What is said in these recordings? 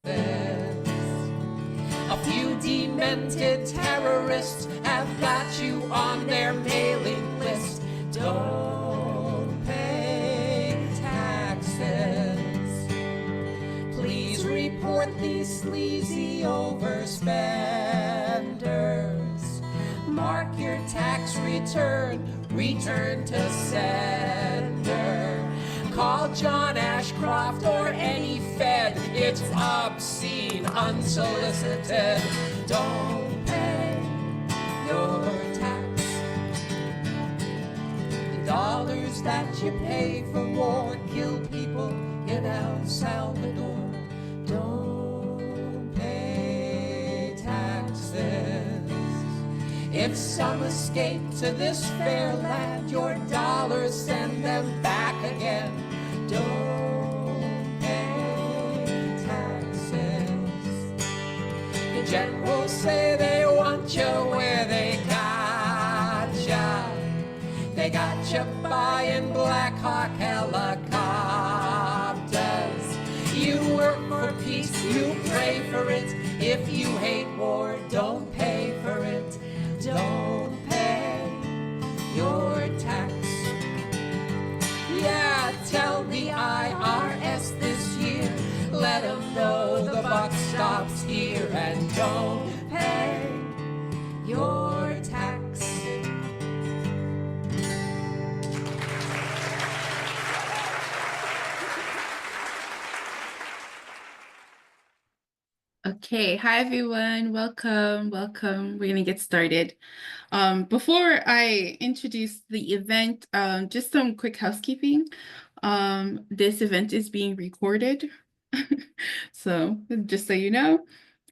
A few demented terrorists have got you on their mailing list. Don't pay taxes. Please report these sleazy overspenders. Mark your tax return, return to sender. Call John Ashcroft or any Fed. It's obscene, unsolicited. Don't pay your tax. The dollars that you pay for war kill people in El Salvador. Don't pay taxes. If some escape to this fair land, your dollars send them back again. Don't pay taxes. The generals say they want you where they got ya. They got you buying Black Hawk helicopters. You work for peace, you pray for it. If you hate war, don't pay for it. Don't pay your tax. Yeah, tell the IRS this year. Let them know the buck stops here. And don't pay your tax. Okay, hi everyone, welcome. We're gonna get started. Before I introduce the event, just some quick housekeeping. This event is being recorded, so just so you know.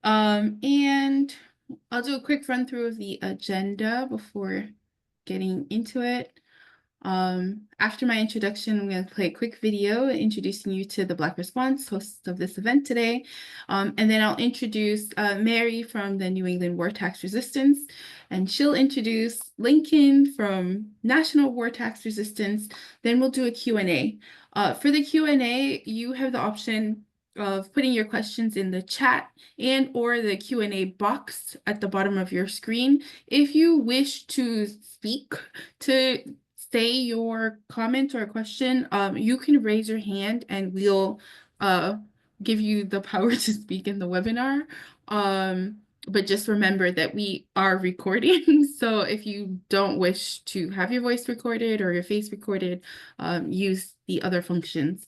And I'll do a quick run through of the agenda before getting into it. After my introduction, I'm going to play a quick video introducing you to the Black Response, hosts of this event today. And then I'll introduce Mary from the New England War Tax Resistance, and she'll introduce Lincoln from National War Tax Resistance. Then we'll do a Q&A. For the Q&A, you have the option of putting your questions in the chat and or the Q&A box at the bottom of your screen. If you wish to speak, to say your comment or question, you can raise your hand and we'll give you the power to speak in the webinar. But just remember that we are recording. So if you don't wish to have your voice recorded or your face recorded, use the other functions.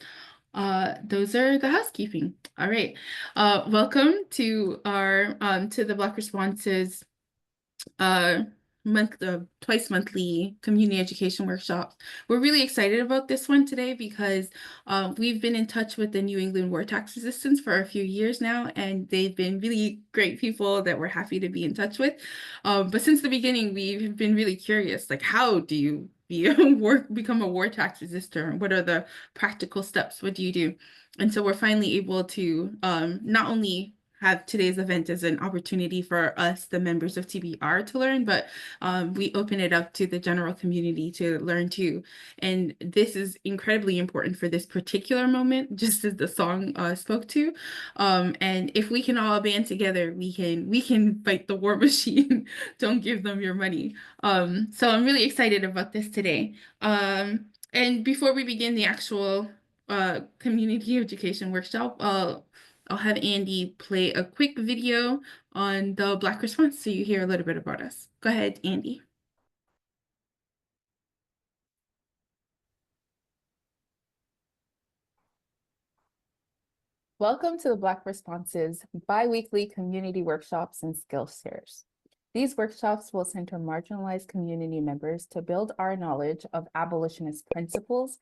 Those are the housekeeping. All right. Welcome to our to the Black Responses twice monthly community education workshops. We're really excited about this one today because we've been in touch with the New England War Tax Resistance for a few years now, and they've been really great people that we're happy to be in touch with. But since the beginning, we've been really curious, like, how do you become a war tax resistor? What are the practical steps? What do you do? And so we're finally able to not only have today's event as an opportunity for us, the members of TBR, to learn, but we open it up to the general community to learn too. And this is incredibly important for this particular moment, just as the song spoke to. And if we can all band together, we can fight the war machine. Don't give them your money. So I'm really excited about this today. And before we begin the actual community education workshop, I'll have Andy play a quick video on the Black Response so you hear a little bit about us. Go ahead, Andy. Welcome to the Black Responses bi-weekly community workshops and skill shares. These workshops will center marginalized community members to build our knowledge of abolitionist principles,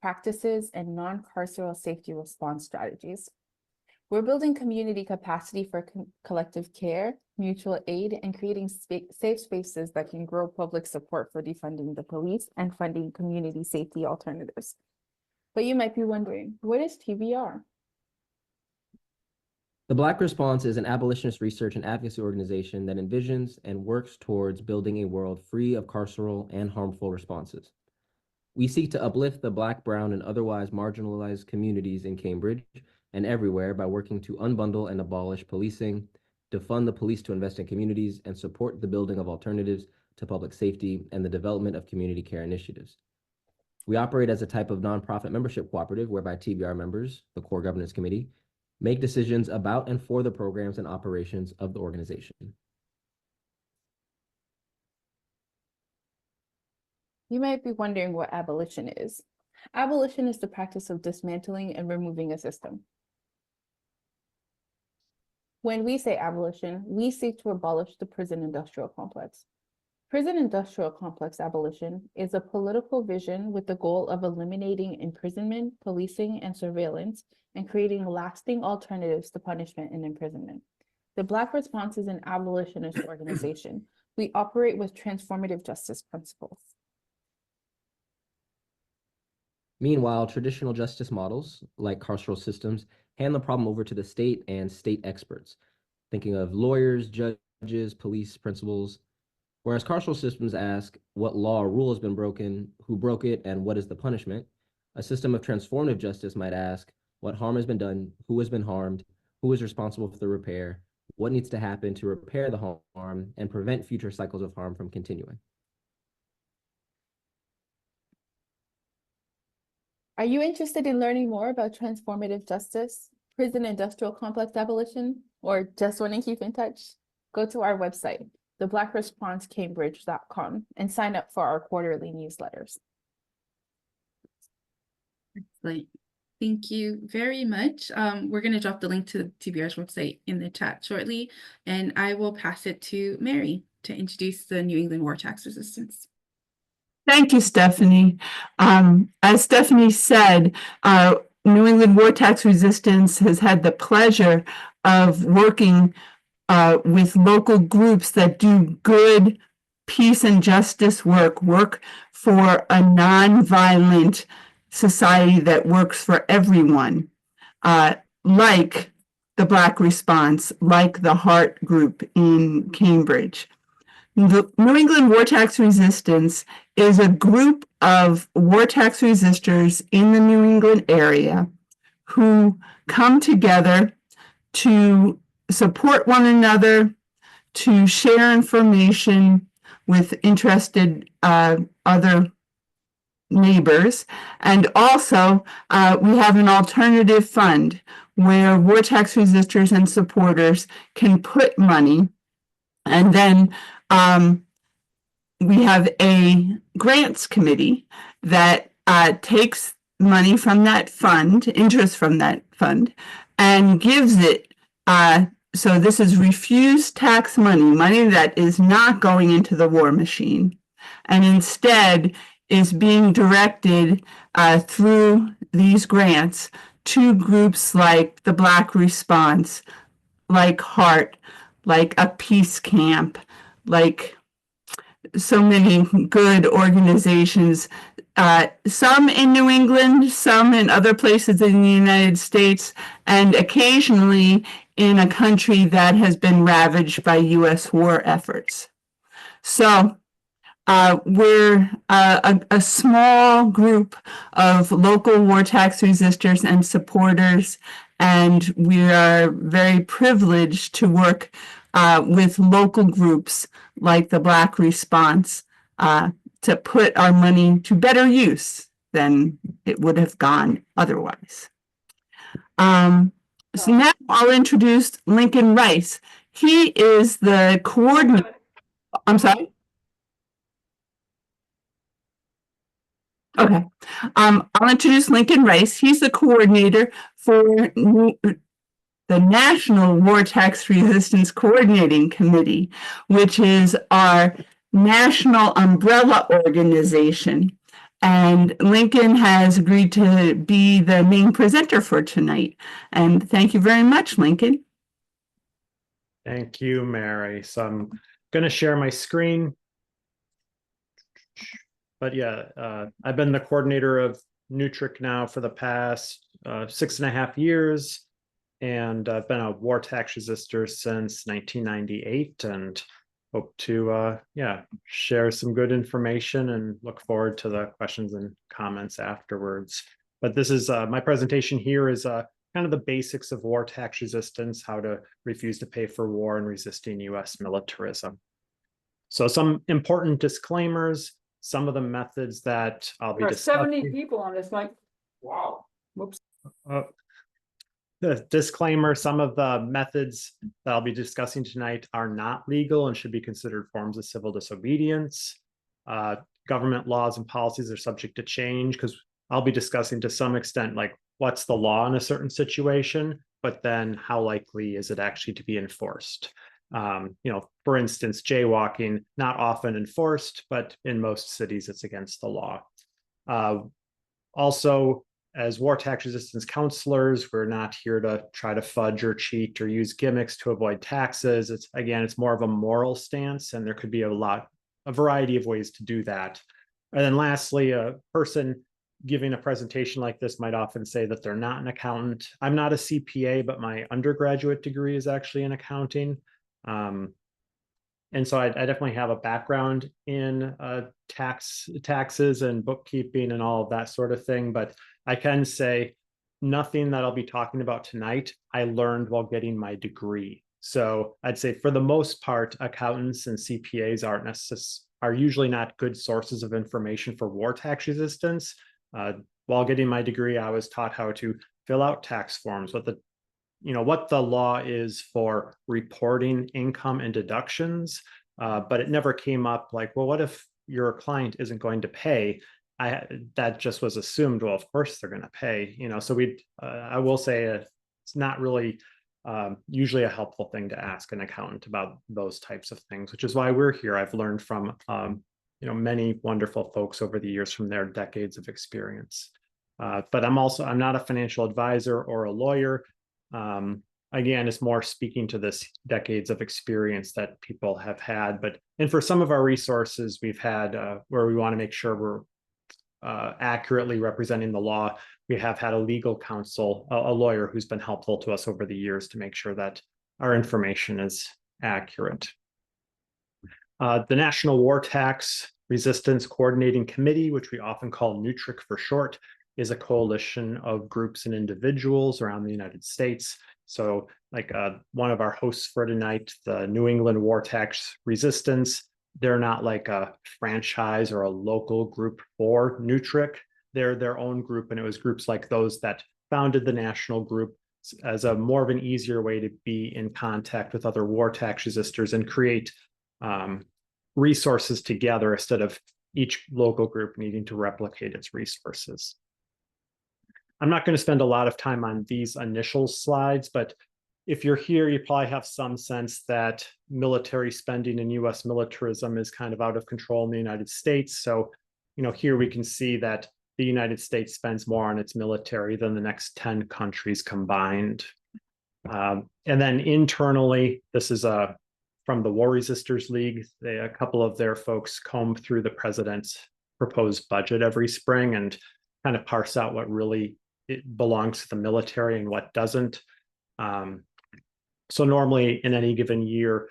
practices, and non-carceral safety response strategies. We're building community capacity for collective care, mutual aid, and creating safe spaces that can grow public support for defunding the police and funding community safety alternatives. But you might be wondering, what is TBR? The Black Response is an abolitionist research and advocacy organization that envisions and works towards building a world free of carceral and harmful responses. We seek to uplift the Black, brown, and otherwise marginalized communities in Cambridge and everywhere by working to unbundle and abolish policing, to fund the police to invest in communities, and support the building of alternatives to public safety and the development of community care initiatives. We operate as a type of nonprofit membership cooperative whereby TBR members, the Core Governance Committee, make decisions about and for the programs and operations of the organization. You might be wondering what abolition is. Abolition is the practice of dismantling and removing a system. When we say abolition, we seek to abolish the prison industrial complex. Prison industrial complex abolition is a political vision with the goal of eliminating imprisonment, policing, and surveillance, and creating lasting alternatives to punishment and imprisonment. The Black Response is an abolitionist organization. We operate with transformative justice principles. Meanwhile, traditional justice models, like carceral systems, hand the problem over to the state and state experts, thinking of lawyers, judges, police, principals, whereas carceral systems ask what law or rule has been broken, who broke it, and what is the punishment. A system of transformative justice might ask what harm has been done, who has been harmed, who is responsible for the repair, what needs to happen to repair the harm and prevent future cycles of harm from continuing. Are you interested in learning more about transformative justice, prison industrial complex abolition, or just want to keep in touch? Go to our website, theblackresponcecambridge.com, and sign up for our quarterly newsletters. Excellent. Thank you very much. We're going to drop the link to TBR's website in the chat shortly, and I will pass it to Mary to introduce the New England War Tax Resistance. Thank you, Stephanie. As Stephanie said, New England War Tax Resistance has had the pleasure of working with local groups that do good peace and justice work for a nonviolent society that works for everyone, like the Black Response, like the Heart Group in Cambridge. The New England War Tax Resistance is a group of war tax resistors in the New England area who come together to support one another, to share information with interested other neighbors. And also, we have an alternative fund where war tax resistors and supporters can put money. And then we have a grants committee that takes money from that fund, interest from that fund, and gives it. So this is refused tax money that is not going into the war machine, and instead is being directed through these grants to groups like the Black Response, like Heart, like a peace camp, like so many good organizations, some in New England, some in other places in the United States, and occasionally in a country that has been ravaged by U.S. war efforts. So we're a small group of local war tax resistors and supporters, and we are very privileged to work with local groups like the Black Response to put our money to better use than it would have gone otherwise. So now I'll introduce Lincoln Rice. He is the coordinator. I'm sorry? Okay. I'll introduce Lincoln Rice. He's the coordinator for the National War Tax Resistance Coordinating Committee, which is our national umbrella organization. And Lincoln has agreed to be the main presenter for tonight. And thank you very much, Lincoln. Thank you, Mary. So I'm going to share my screen. But yeah, I've been the coordinator of NWTRCC now for the past 6.5 years. And I've been a war tax resistor since 1998 and hope to share some good information and look forward to the questions and comments afterwards. But this is my presentation here is kind of the basics of war tax resistance, how to refuse to pay for war and resisting US militarism. So some important disclaimers, some of the methods that I'll be There are 70 discussing. people on this, like, wow, whoops. The disclaimer, some of the methods that I'll be discussing tonight are not legal and should be considered forms of civil disobedience. Government laws and policies are subject to change, because I'll be discussing to some extent, like, what's the law in a certain situation, but then how likely is it actually to be enforced? For instance, jaywalking, not often enforced, but in most cities it's against the law. Also, as war tax resistance counselors, we're not here to try to fudge or cheat or use gimmicks to avoid taxes. It's more of a moral stance, and there could be a variety of ways to do that. And then lastly, a person giving a presentation like this might often say that they're not an accountant. I'm not a CPA, but my undergraduate degree is actually in accounting. And so I definitely have a background in taxes and bookkeeping and all of that sort of thing. But I can say nothing that I'll be talking about tonight, I learned while getting my degree. So I'd say for the most part, accountants and CPAs are usually not good sources of information for war tax resistance. While getting my degree, I was taught how to fill out tax forms, what the law is for reporting income and deductions, but it never came up like, well, what if your client isn't going to pay? That just was assumed, well, of course they're going to pay, so I will say it's not really usually a helpful thing to ask an accountant about those types of things, which is why we're here. I've learned from many wonderful folks over the years from their decades of experience. But I'm not a financial advisor or a lawyer. Again, it's more speaking to this decades of experience that people have had. And for some of our resources we've had where we want to make sure we're accurately representing the law, we have had a legal counsel, a lawyer who's been helpful to us over the years to make sure that our information is accurate. The National War Tax Resistance Coordinating Committee, which we often call NWTRC for short, is a coalition of groups and individuals around the United States. So like one of our hosts for tonight, the New England War Tax Resistance, they're not like a franchise or a local group for NWTRC. They're their own group, and it was groups like those that founded the national group as a more of an easier way to be in contact with other war tax resistors and create resources together instead of each local group needing to replicate its resources. I'm not going to spend a lot of time on these initial slides, but if you're here, you probably have some sense that military spending and US militarism is kind of out of control in the United States. So, here we can see that the United States spends more on its military than the next 10 countries combined. And then internally, this is from the War Resistors League. A couple of their folks comb through the president's proposed budget every spring and kind of parse out what really it belongs to the military and what doesn't. So normally in any given year,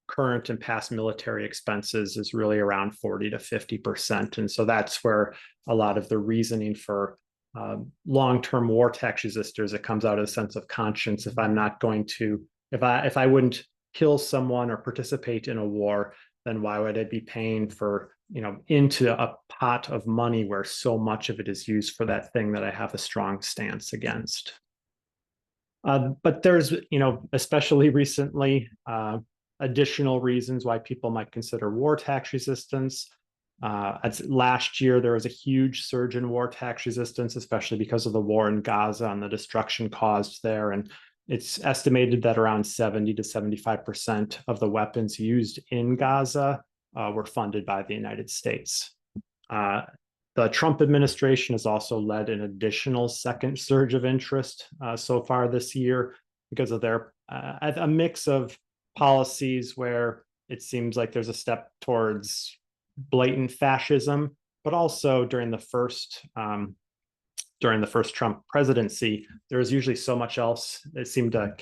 current and past military expenses is really around 40 to 50%. And so that's where a lot of the reasoning for long-term war tax resistors, it comes out of a sense of conscience. If I'm not going to, if I wouldn't kill someone or participate in a war, then why would I be paying for, into a pot of money where so much of it is used for that thing that I have a strong stance against? But there's, especially recently, additional reasons why people might consider war tax resistance. Last year, there was a huge surge in war tax resistance, especially because of the war in Gaza and the destruction caused there. And it's estimated that around 70 to 75% of the weapons used in Gaza were funded by the United States. The Trump administration has also led an additional second surge of interest so far this year because of their a mix of policies where it seems like there's a step towards blatant fascism, but also during the first Trump presidency, there was usually so much else that seemed to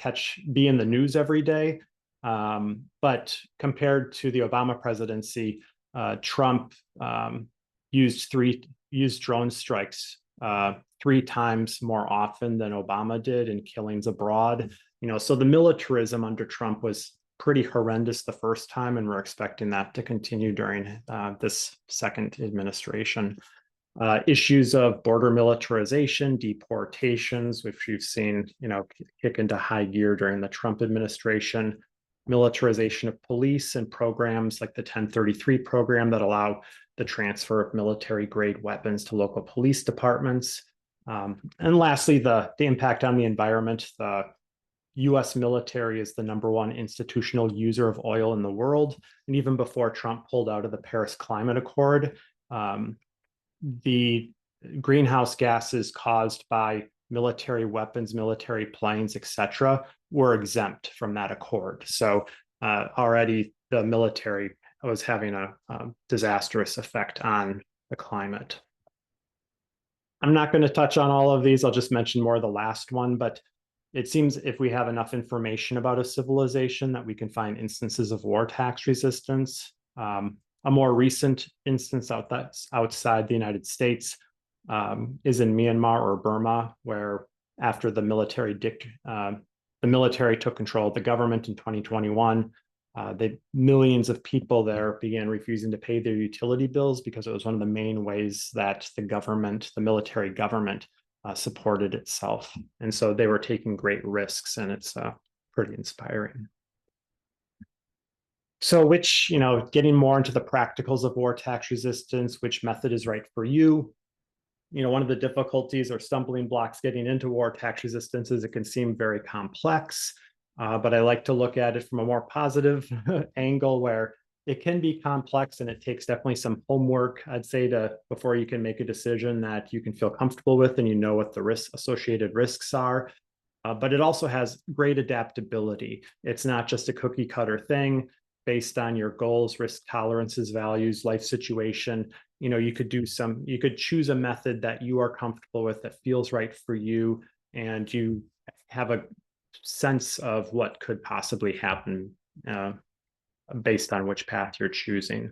be in the news every day. But compared to the Obama presidency, Trump used drone strikes 3 times more often than Obama did in killings abroad. So the militarism under Trump was pretty horrendous the first time, and we're expecting that to continue during this second administration. Issues of border militarization, deportations, which we've seen, kick into high gear during the Trump administration, militarization of police and programs like the 1033 program that allow the transfer of military grade weapons to local police departments. And lastly, the impact on the environment. The US military is the #1 institutional user of oil in the world. And even before Trump pulled out of the Paris Climate Accord, the greenhouse gases caused by military weapons, military planes, etc., were exempt from that accord. So already the military was having a disastrous effect on the climate. I'm not going to touch on all of these. I'll just mention more of the last one, but it seems if we have enough information about a civilization that we can find instances of war tax resistance. A more recent instance outside the United States is in Myanmar or Burma, where after the military took control of the government in 2021, millions of people there began refusing to pay their utility bills because it was one of the main ways that the military government, supported itself. And so they were taking great risks, and it's pretty inspiring. So getting more into the practicals of war tax resistance, which method is right for you? One of the difficulties or stumbling blocks getting into war tax resistance is it can seem very complex, but I like to look at it from a more positive angle where it can be complex and it takes definitely some homework, I'd say, before you can make a decision that you can feel comfortable with and what the associated risks are. But it also has great adaptability. It's not just a cookie cutter thing. Based on your goals, risk tolerances, values, life situation, you could choose a method that you are comfortable with, that feels right for you, and you have a sense of what could possibly happen based on which path you're choosing.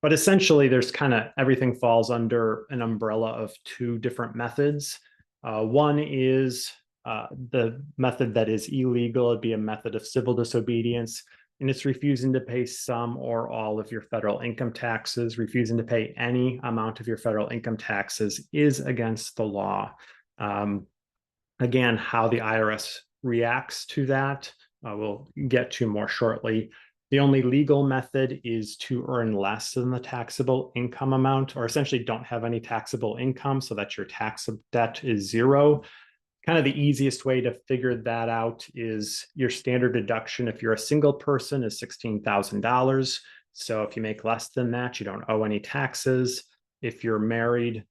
But essentially, there's everything falls under an umbrella of 2 different methods. One is the method that is illegal. It'd be a method of civil disobedience. And it's refusing to pay some or all of your federal income taxes. Refusing to pay any amount of your federal income taxes is against the law. Again, how the IRS reacts to that, we'll get to more shortly. The only legal method is to earn less than the taxable income amount, or essentially don't have any taxable income so that your tax debt is 0. The easiest way to figure that out is your standard deduction if you're a single person is $16,000. So if you make less than that, you don't owe any taxes. If you're married,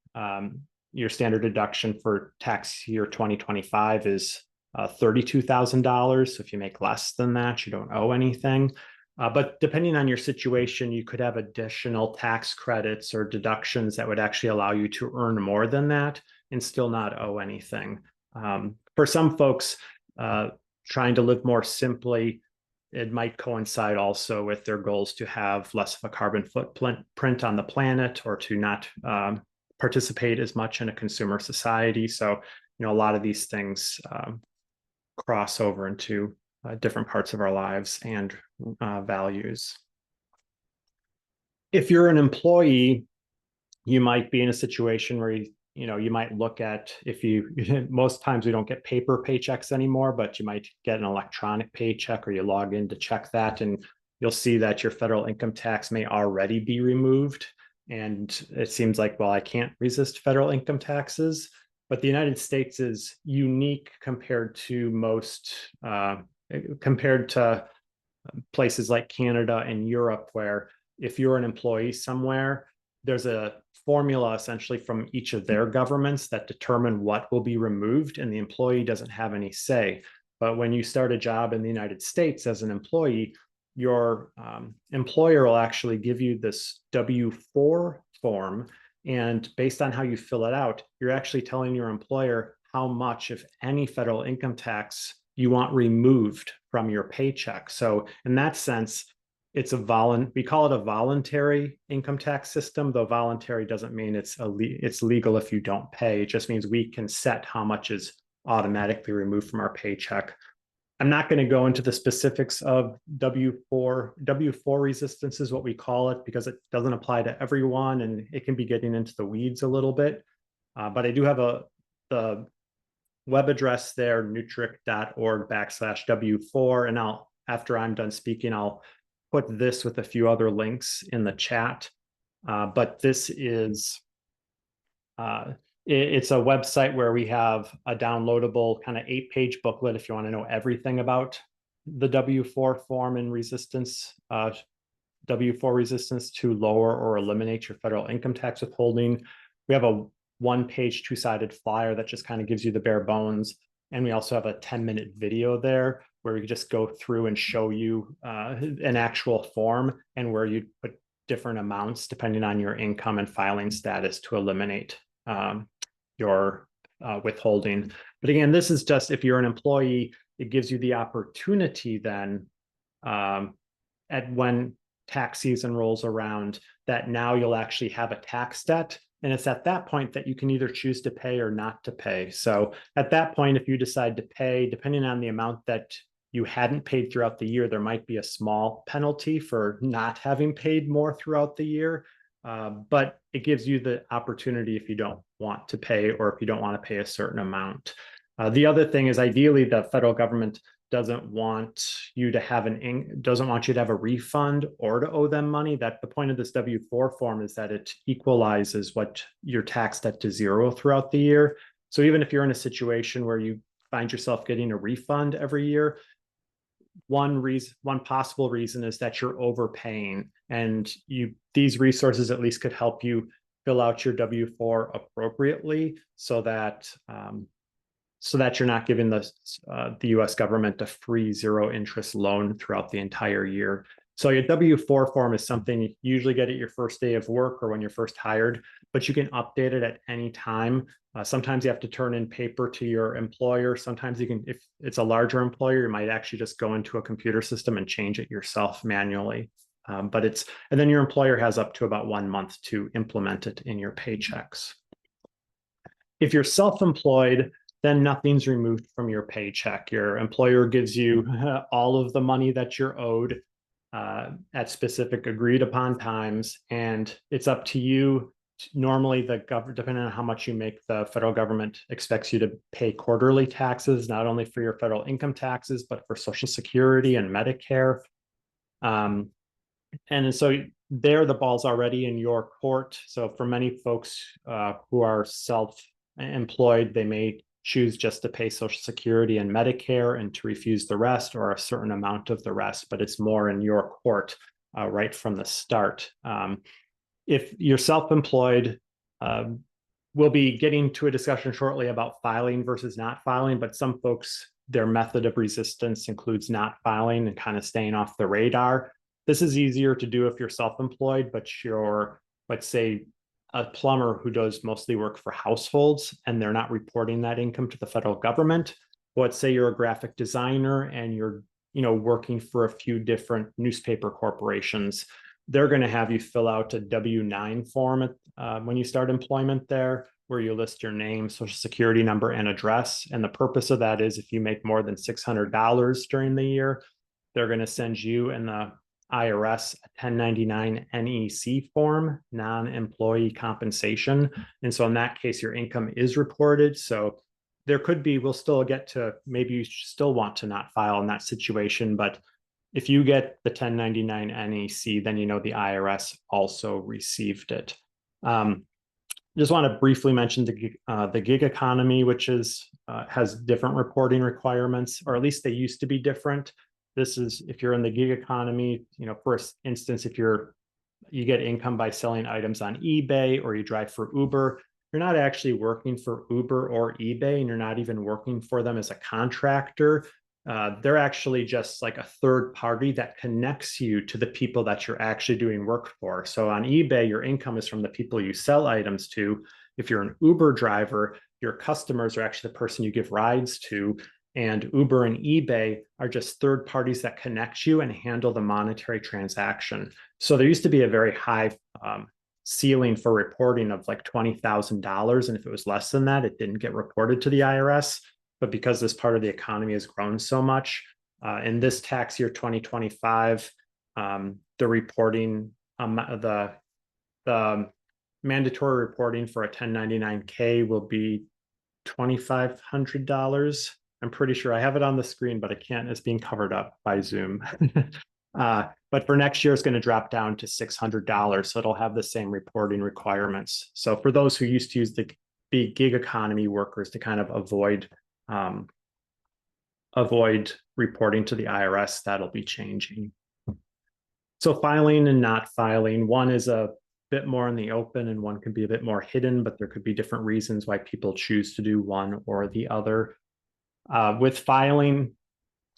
your standard deduction for tax year 2025 is $32,000. So if you make less than that, you don't owe anything. But depending on your situation, you could have additional tax credits or deductions that would actually allow you to earn more than that and still not owe anything. For some folks, trying to live more simply, it might coincide also with their goals to have less of a carbon footprint on the planet, or to not participate as much in a consumer society. So, a lot of these things cross over into different parts of our lives and values. If you're an employee, you might be in a situation where you might look at, most times we don't get paper paychecks anymore, but you might get an electronic paycheck, or you log in to check that, and you'll see that your federal income tax may already be removed. And it seems like, well, I can't resist federal income taxes. But the United States is unique compared to places like Canada and Europe, where if you're an employee somewhere, there's a formula essentially from each of their governments that determine what will be removed, and the employee doesn't have any say. But when you start a job in the United States as an employee, your employer will actually give you this W-4 form, and based on how you fill it out, you're actually telling your employer how much, if any, federal income tax you want removed from your paycheck. So in that sense, it's we call it a voluntary income tax system, though voluntary doesn't mean it's legal if you don't pay. It just means we can set how much is automatically removed from our paycheck. I'm not going to go into the specifics of W4. W4 resistance is what we call it because it doesn't apply to everyone and it can be getting into the weeds a little bit. But I do have the web address there, nutric.org/W4. And after I'm done speaking, I'll put this with a few other links in the chat. But this is, it's a website where we have a downloadable kind of 8-page booklet if you want to know everything about the W4 form and resistance, W4 resistance to lower or eliminate your federal income tax withholding. We have a 1-page 2-sided flyer that just kind of gives you the bare bones. And we also have a 10-minute video there where we just go through and show you an actual form and where you put different amounts depending on your income and filing status to eliminate your withholding. But again, this is just if you're an employee, it gives you the opportunity then at when tax season rolls around that now you'll actually have a tax debt. And it's at that point that you can either choose to pay or not to pay. So at that point, if you decide to pay, depending on the amount that you hadn't paid throughout the year, there might be a small penalty for not having paid more throughout the year. But it gives you the opportunity if you don't want to pay or if you don't want to pay a certain amount. The other thing is ideally the federal government doesn't want you to have a refund or to owe them money. That the point of this W4 form is that it equalizes what your tax debt to zero throughout the year. So even if you're in a situation where you find yourself getting a refund every year, one possible reason is that you're overpaying, and these resources at least could help you fill out your W4 appropriately so that you're not giving the U.S. government a free zero interest loan throughout the entire year. So your W4 form is something you usually get at your first day of work or when you're first hired, but you can update it at any time. Sometimes you have to turn in paper to your employer. Sometimes you can, if it's a larger employer, you might actually just go into a computer system and change it yourself manually. And then your employer has up to about 1 month to implement it in your paychecks. If you're self-employed, then nothing's removed from your paycheck. Your employer gives you all of the money that you're owed at specific agreed upon times, and it's up to you. Normally, depending on how much you make, the federal government expects you to pay quarterly taxes, not only for your federal income taxes, but for Social Security and Medicare. And so there, the ball's already in your court. So for many folks who are self-employed, they may choose just to pay Social Security and Medicare and to refuse the rest or a certain amount of the rest, but it's more in your court right from the start. If you're self-employed, we'll be getting to a discussion shortly about filing versus not filing, but some folks, their method of resistance includes not filing and kind of staying off the radar. This is easier to do if you're self-employed, but you're, let's say, a plumber who does mostly work for households and they're not reporting that income to the federal government. Let's say you're a graphic designer and you're working for a few different newspaper corporations. They're going to have you fill out a W-9 form when you start employment there, where you list your name, Social Security number, and address. And the purpose of that is if you make more than $600 during the year, they're going to send you and the IRS a 1099 NEC form, non-employee compensation. And so in that case, your income is reported. So there could be, we'll still get to, maybe you still want to not file in that situation, but if you get the 1099 NEC, then the IRS also received it. Just want to briefly mention the gig economy, which has different reporting requirements, or at least they used to be different. This is if you're in the gig economy, for instance, if you get income by selling items on eBay or you drive for Uber, you're not actually working for Uber or eBay, and you're not even working for them as a contractor. They're actually just like a third party that connects you to the people that you're actually doing work for. So on eBay, your income is from the people you sell items to. If you're an Uber driver, your customers are actually the person you give rides to. and Uber and eBay are just third parties that connect you and handle the monetary transaction. So there used to be a very high ceiling for reporting of like $20,000. And if it was less than that, it didn't get reported to the IRS. But because this part of the economy has grown so much, in this tax year 2025, the reporting, the mandatory reporting for a 1099K will be $2,500. I'm pretty sure I have it on the screen, but I can't, it's being covered up by Zoom. But for next year, it's going to drop down to $600. So it'll have the same reporting requirements. So for those who used to use the gig economy workers to kind of avoid reporting to the IRS, that'll be changing. So filing and not filing, one is a bit more in the open and one could be a bit more hidden, but there could be different reasons why people choose to do one or the other. With filing,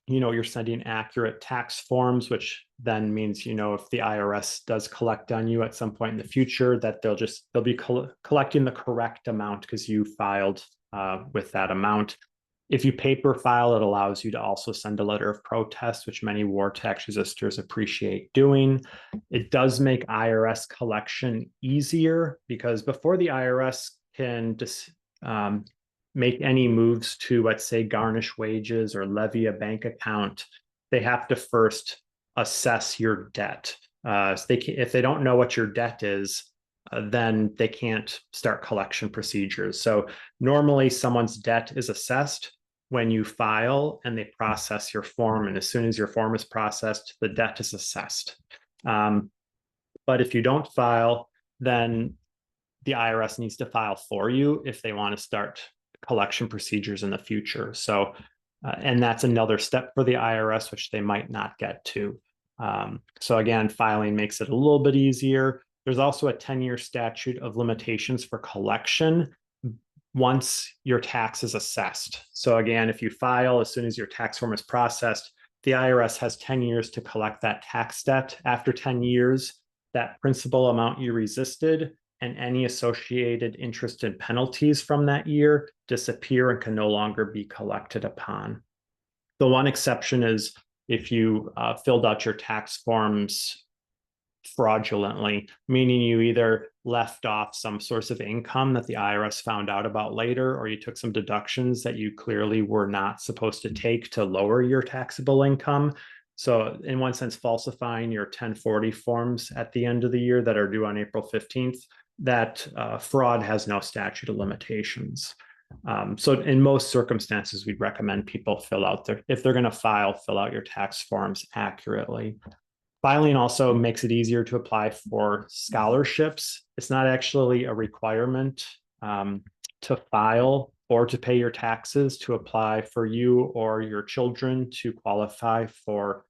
you're sending accurate tax forms, which then means, if the IRS does collect on you at some point in the future, that they'll be collecting the correct amount because you filed with that amount. If you paper file, it allows you to also send a letter of protest, which many war tax resistors appreciate doing. It does make IRS collection easier because before the IRS can just make any moves to, let's say, garnish wages or levy a bank account, they have to first assess your debt. So if they don't know what your debt is, then they can't start collection procedures. So normally someone's debt is assessed when you file and they process your form. And as soon as your form is processed, the debt is assessed. But if you don't file, then the IRS needs to file for you if they want to start collection procedures in the future. So, and that's another step for the IRS, which they might not get to. So again, filing makes it a little bit easier. There's also a 10-year statute of limitations for collection once your tax is assessed. So again, if you file, as soon as your tax form is processed, the IRS has 10 years to collect that tax debt. After 10 years, that principal amount you resisted and any associated interest and penalties from that year disappear and can no longer be collected upon. The one exception is if you filled out your tax forms fraudulently, meaning you either left off some source of income that the IRS found out about later, or you took some deductions that you clearly were not supposed to take to lower your taxable income. So in one sense, falsifying your 1040 forms at the end of the year that are due on April 15th, that fraud has no statute of limitations. So in most circumstances, we'd recommend people if they're going to file, fill out your tax forms accurately. Filing also makes it easier to apply for scholarships. It's not actually a requirement to file or to pay your taxes to apply for you or your children to qualify for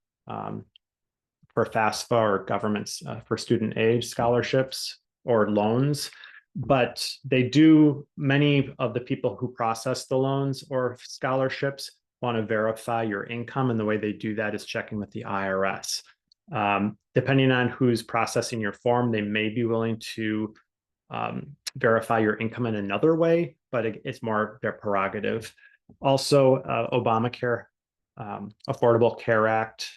FAFSA or government's for student aid scholarships or loans. But many of the people who process the loans or scholarships want to verify your income. And the way they do that is checking with the IRS. Depending on who's processing your form, they may be willing to verify your income in another way, but it's more their prerogative. Also, Obamacare, Affordable Care Act,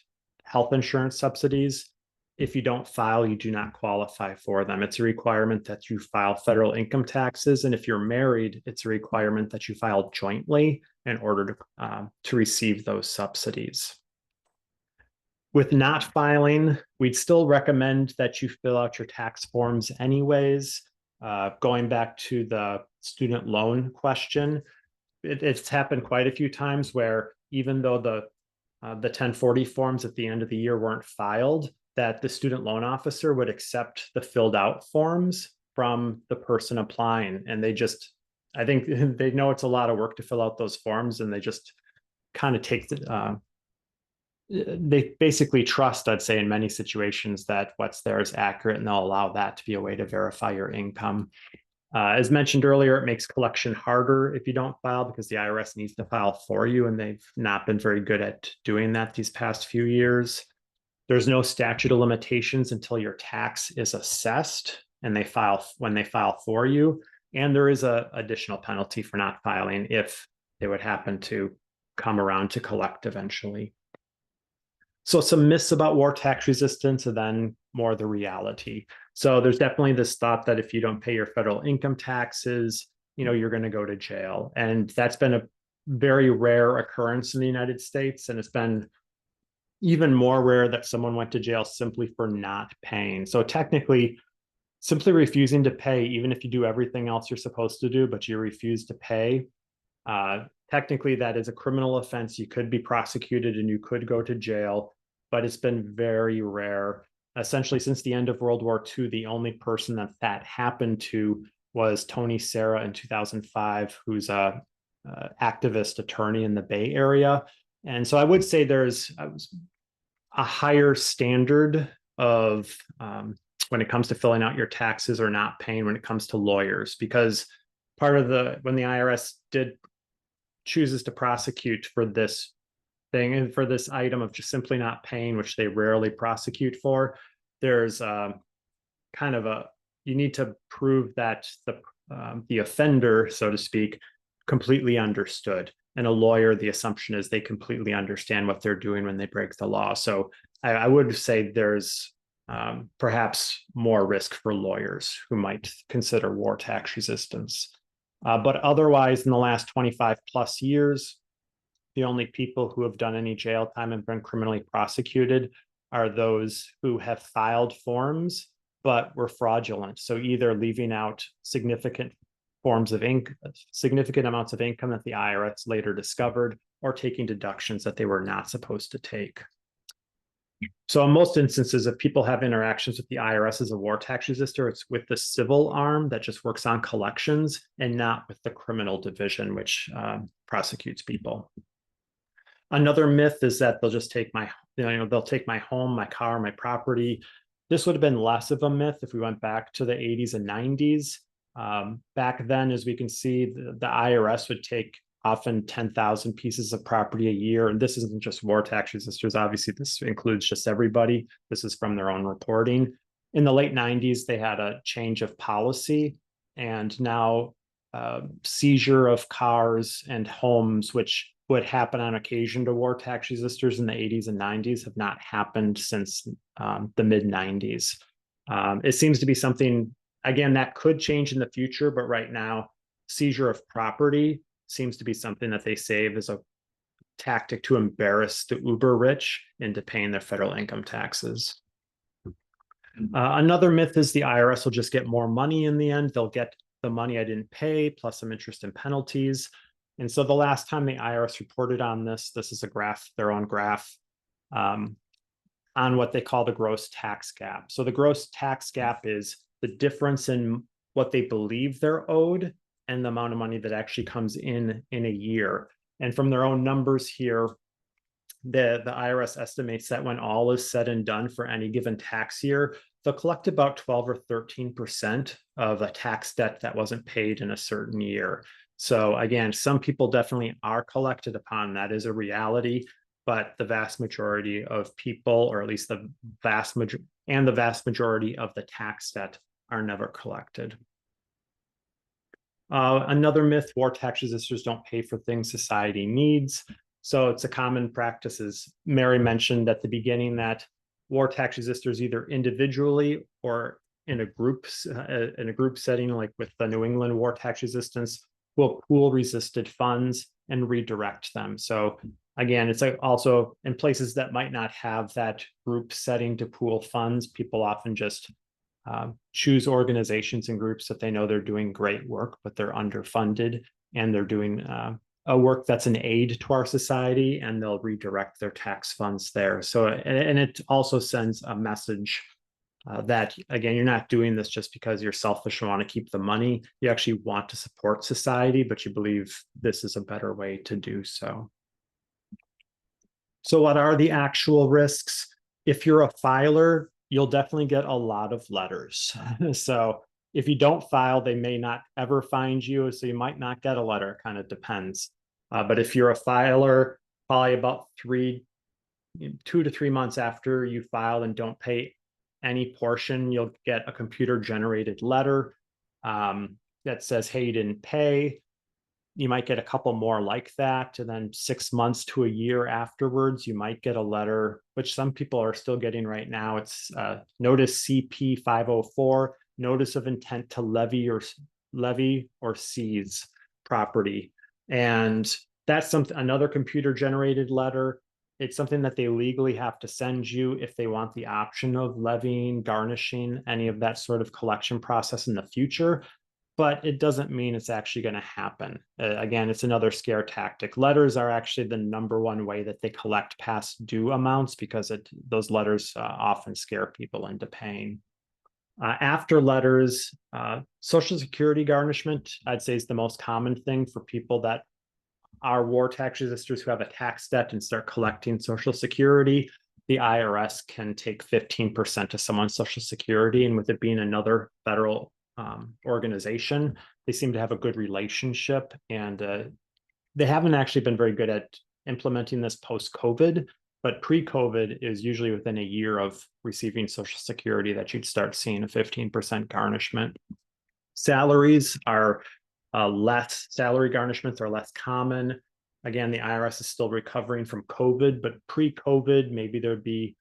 health insurance subsidies. If you don't file, you do not qualify for them. It's a requirement that you file federal income taxes. And if you're married, it's a requirement that you file jointly in order to receive those subsidies. With not filing, we'd still recommend that you fill out your tax forms anyways. Going back to the student loan question, it's happened quite a few times where even though the 1040 forms at the end of the year weren't filed, that the student loan officer would accept the filled out forms from the person applying. And I think they know it's a lot of work to fill out those forms, and they just kind of take they basically trust, I'd say, in many situations that what's there is accurate, and they'll allow that to be a way to verify your income. As mentioned earlier, it makes collection harder if you don't file because the IRS needs to file for you, and they've not been very good at doing that these past few years. There's no statute of limitations until your tax is assessed and when they file for you. And there is an additional penalty for not filing if they would happen to come around to collect eventually. So some myths about war tax resistance, and then more the reality. So there's definitely this thought that if you don't pay your federal income taxes, you're going to go to jail. And that's been a very rare occurrence in the United States. And it's been even more rare that someone went to jail simply for not paying. So technically, simply refusing to pay, even if you do everything else you're supposed to do, but you refuse to pay, technically that is a criminal offense. You could be prosecuted and you could go to jail, but it's been very rare. Essentially, since the end of World War II, the only person that happened to was Tony Serra in 2005, who's a activist attorney in the Bay Area. And so I would say there's a higher standard of when it comes to filling out your taxes or not paying when it comes to lawyers, because part of when the IRS chooses to prosecute for this thing and for this item of just simply not paying, which they rarely prosecute for, there's kind of you need to prove that the offender, so to speak, completely understood. And a lawyer, the assumption is they completely understand what they're doing when they break the law. So I would say there's perhaps more risk for lawyers who might consider war tax resistance. But otherwise, in the last 25 plus years, the only people who have done any jail time and been criminally prosecuted are those who have filed forms but were fraudulent. So either leaving out significant amounts of income that the IRS later discovered, or taking deductions that they were not supposed to take. So in most instances, if people have interactions with the IRS as a war tax resistor, it's with the civil arm that just works on collections and not with the criminal division, which prosecutes people. Another myth is that they'll just take they'll take my home, my car, my property. This would have been less of a myth if we went back to the 80s and 90s. Back then, as we can see, the IRS would take often 10,000 pieces of property a year. And this isn't just war tax resistors. Obviously, this includes just everybody. This is from their own reporting. In the late 90s, they had a change of policy, and now seizure of cars and homes, which would happen on occasion to war tax resistors in the 80s and 90s, have not happened since the mid 90s. It seems to be something, again, that could change in the future, but right now, seizure of property seems to be something that they save as a tactic to embarrass the uber rich into paying their federal income taxes. Another myth is the IRS will just get more money in the end. They'll get the money I didn't pay plus some interest and penalties. And so the last time the IRS reported on this is a graph, their own graph, on what they call the gross tax gap. So the gross tax gap is the difference in what they believe they're owed and the amount of money that actually comes in a year. And from their own numbers here, the IRS estimates that when all is said and done for any given tax year, they'll collect about 12 or 13% of a tax debt that wasn't paid in a certain year. So again, some people definitely are collected upon. That is a reality, but the vast majority of people, or at least the vast majority of the tax debt, are never collected. Another myth, war tax resistors don't pay for things society needs. So it's a common practice, as Mary mentioned at the beginning, that war tax resistors either individually or in a group setting, like with the New England war tax resistance, will pool resisted funds and redirect them. So again, it's also in places that might not have that group setting to pool funds, people often just choose organizations and groups that they know they're doing great work, but they're underfunded and they're doing a work that's an aid to our society, and they'll redirect their tax funds there. So, and it also sends a message that, again, you're not doing this just because you're selfish and want to keep the money. You actually want to support society, but you believe this is a better way to do so. So what are the actual risks? If you're a filer, you'll definitely get a lot of letters. So if you don't file, they may not ever find you. So you might not get a letter, it kind of depends. But if you're a filer, probably about 2 to 3 months after you file and don't pay any portion, you'll get a computer generated letter that says, hey, you didn't pay. you might get a couple more like that. And then 6 months to a year afterwards, you might get a letter, which some people are still getting right now. It's notice CP 504, notice of intent to levy or seize property. And that's another computer generated letter. It's something that they legally have to send you if they want the option of levying, garnishing, any of that sort of collection process in the future. But it doesn't mean it's actually going to happen. Again, it's another scare tactic. Letters are actually the #1 way that they collect past due amounts, because those letters often scare people into paying. After letters, Social Security garnishment, I'd say, is the most common thing for people that are war tax resistors who have a tax debt and start collecting Social Security. The IRS can take 15% of someone's Social Security, and with it being another federal organization, they seem to have a good relationship, and they haven't actually been very good at implementing this post-COVID, but pre-COVID is usually within a year of receiving Social Security that you'd start seeing a 15% garnishment. Salaries are salary garnishments are less common. Again, the IRS is still recovering from COVID, but pre-COVID, maybe there'd be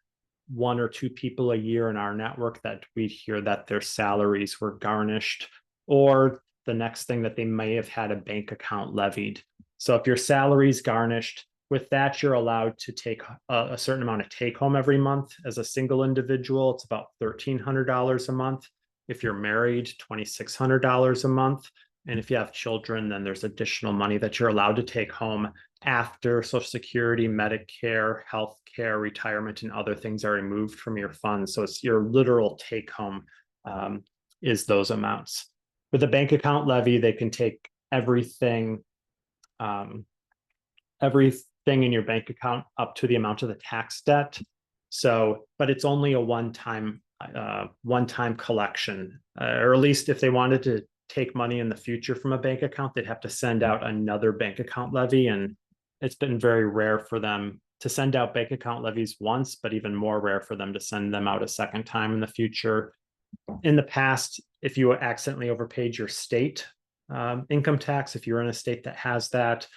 1 or 2 people a year in our network that we'd hear that their salaries were garnished, or the next thing that they may have had a bank account levied. So if your salary's garnished, with that, you're allowed to take a certain amount of take home every month. As a single individual, it's about $1,300 a month. If you're married, $2,600 a month. And if you have children, then there's additional money that you're allowed to take home after Social Security, Medicare, healthcare, retirement, and other things are removed from your funds. So it's your literal take home is those amounts. With a bank account levy, they can take everything in your bank account up to the amount of the tax debt. So, but it's only a one-time collection, or at least if they wanted to take money in the future from a bank account, they'd have to send out another bank account levy. And it's been very rare for them to send out bank account levies once, but even more rare for them to send them out a second time in the future. In the past, if you accidentally overpaid your state income tax, if you're in a state that has that,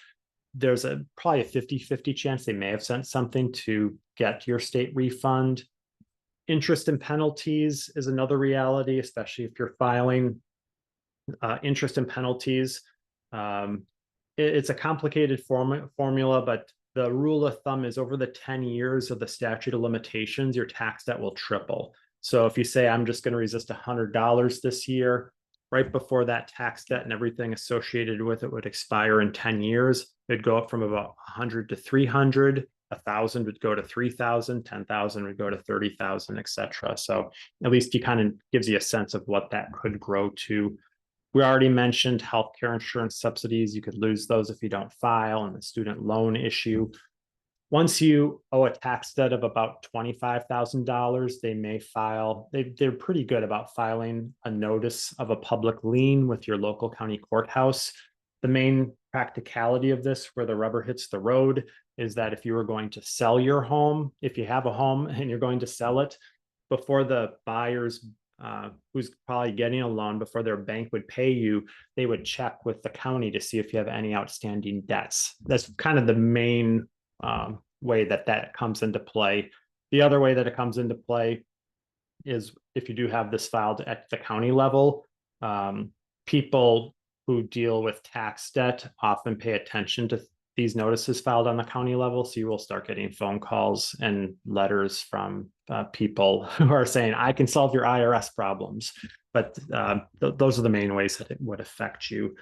there's probably a 50-50 chance they may have sent something to get your state refund. Interest and penalties is another reality, especially if you're filing. Interest and penalties. It's a complicated formula, but the rule of thumb is over the 10 years of the statute of limitations, your tax debt will triple. So if you say, I'm just going to resist $100 this year, right before that tax debt and everything associated with it would expire in 10 years, it'd go up from about 100 to 300, 1,000 would go to 3,000, 10,000 would go to 30,000, etc. So at least you kind of gives you a sense of what that could grow to. We already mentioned healthcare insurance subsidies. You could lose those if you don't file, and the student loan issue. Once you owe a tax debt of about $25,000, they may file, they're pretty good about filing a notice of a public lien with your local county courthouse. The main practicality of this, where the rubber hits the road, is that if you were going to sell your home, if you have a home and you're going to sell it, before the buyer's who's probably getting a loan, before their bank would pay you, they would check with the county to see if you have any outstanding debts. That's kind of the main way that comes into play. The other way that it comes into play is if you do have this filed at the county level, people who deal with tax debt often pay attention to these notices filed on the county level. So you will start getting phone calls and letters from people who are saying, I can solve your IRS problems. But those are the main ways that it would affect you.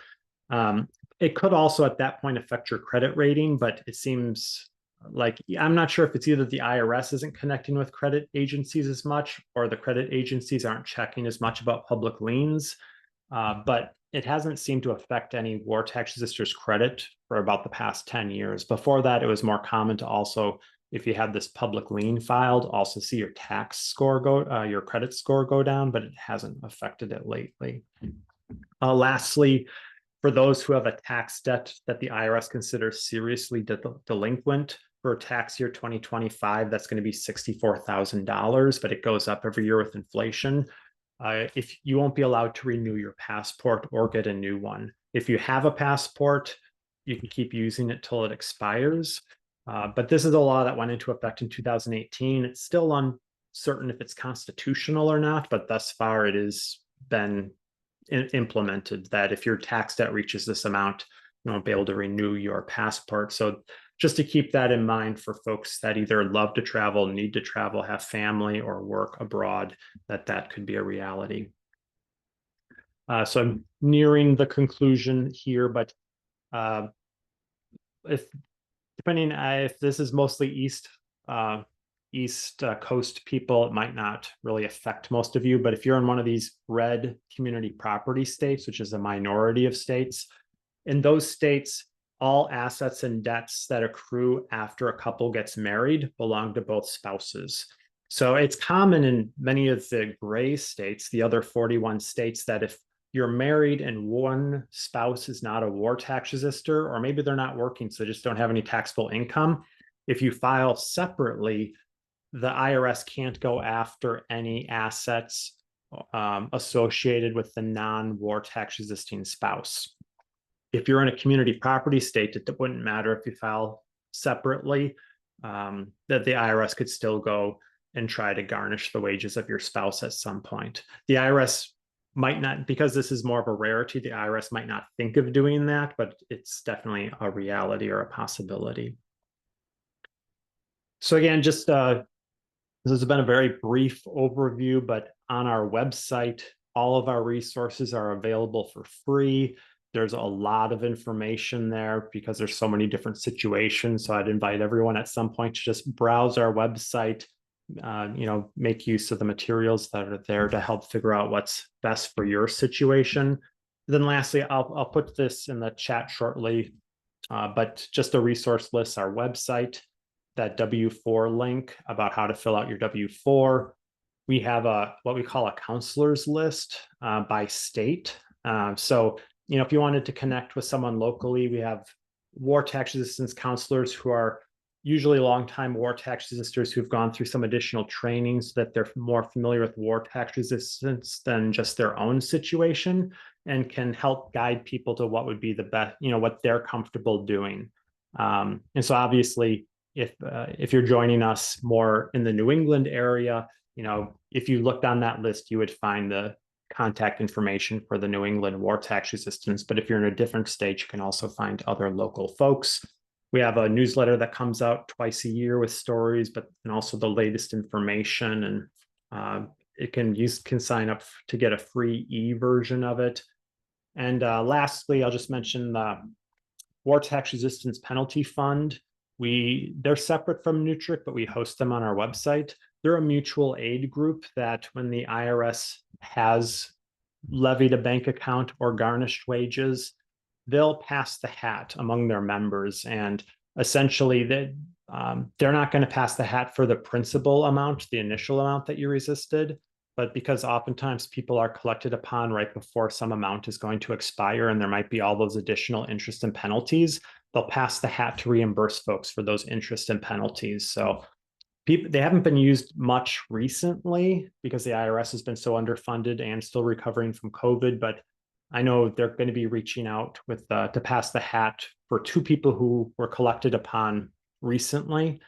It could also at that point affect your credit rating, but it seems like, I'm not sure if it's either the IRS isn't connecting with credit agencies as much, or the credit agencies aren't checking as much about public liens. But it hasn't seemed to affect any war tax resistors credit for about the past 10 years. Before that, it was more common to also, if you had this public lien filed, also see your tax score your credit score go down, but it hasn't affected it lately. Lastly, for those who have a tax debt that the IRS considers seriously delinquent, for tax year 2025, that's going to be $64,000, but it goes up every year with inflation. If you won't be allowed to renew your passport or get a new one. If you have a passport, you can keep using it till it expires. But this is a law that went into effect in 2018. It's still uncertain if it's constitutional or not, but thus far it has been implemented that if your tax debt reaches this amount, you won't be able to renew your passport. So just to keep that in mind for folks that either love to travel, need to travel, have family, or work abroad, that could be a reality. So I'm nearing the conclusion here, but if this is mostly East Coast people, it might not really affect most of you. But if you're in one of these red community property states, which is a minority of states, in those states, all assets and debts that accrue after a couple gets married belong to both spouses. So it's common in many of the gray states, the other 41 states, that if you're married and one spouse is not a war tax resistor, or maybe they're not working, so they just don't have any taxable income, if you file separately, the IRS can't go after any assets associated with the non-war tax resisting spouse. If you're in a community property state, it wouldn't matter if you file separately, that the IRS could still go and try to garnish the wages of your spouse at some point. The IRS might not, because this is more of a rarity, the IRS might not think of doing that, but it's definitely a reality or a possibility. So again, just this has been a very brief overview, but on our website, all of our resources are available for free. There's a lot of information there because there's so many different situations. So I'd invite everyone at some point to just browse our website, make use of the materials that are there to help figure out what's best for your situation. Then lastly, I'll put this in the chat shortly, but just a resource list, our website, that W-4 link about how to fill out your W-4. We have what we call a counselor's list by state. So if you wanted to connect with someone locally, we have war tax resistance counselors who are usually longtime war tax resistors who've gone through some additional training so that they're more familiar with war tax resistance than just their own situation, and can help guide people to what would be the best, what they're comfortable doing. And so obviously, if you're joining us more in the New England area, if you looked on that list, you would find the contact information for the New England war tax resistance. But if you're in a different state, you can also find other local folks. We have a newsletter that comes out twice a year with stories, and also the latest information. And you can sign up to get a free e-version of it. And lastly, I'll just mention the War Tax Resistance Penalty Fund. They're separate from NWTRC, but we host them on our website. They're a mutual aid group that when the IRS has levied a bank account or garnished wages, they'll pass the hat among their members. And essentially, they're not going to pass the hat for the principal amount, the initial amount that you resisted, but because oftentimes people are collected upon right before some amount is going to expire, and there might be all those additional interest and penalties, they'll pass the hat to reimburse folks for those interest and penalties. So they haven't been used much recently because the IRS has been so underfunded and still recovering from COVID, but I know they're going to be reaching out with to pass the hat for two people who were collected upon recently.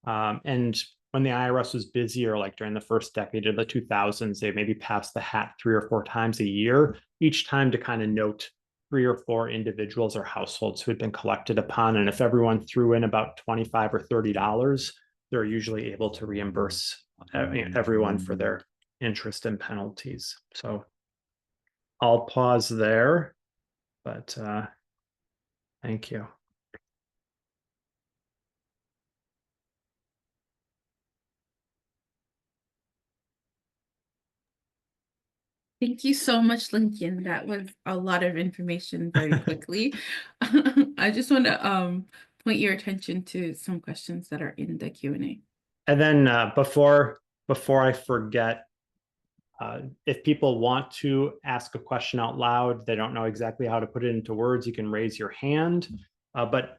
And when the IRS was busier, like during the first decade of the 2000s, they maybe passed the hat 3 or 4 times a year, each time to kind of note 3 or 4 individuals or households who had been collected upon. And if everyone threw in about $25 or $30, they're usually able to reimburse everyone for their interest and penalties. So I'll pause there, but thank you. Thank you so much, Lincoln. That was a lot of information very quickly. I just want to point your attention to some questions that are in the Q&A. And then before I forget, if people want to ask a question out loud, they don't know exactly how to put it into words, you can raise your hand. But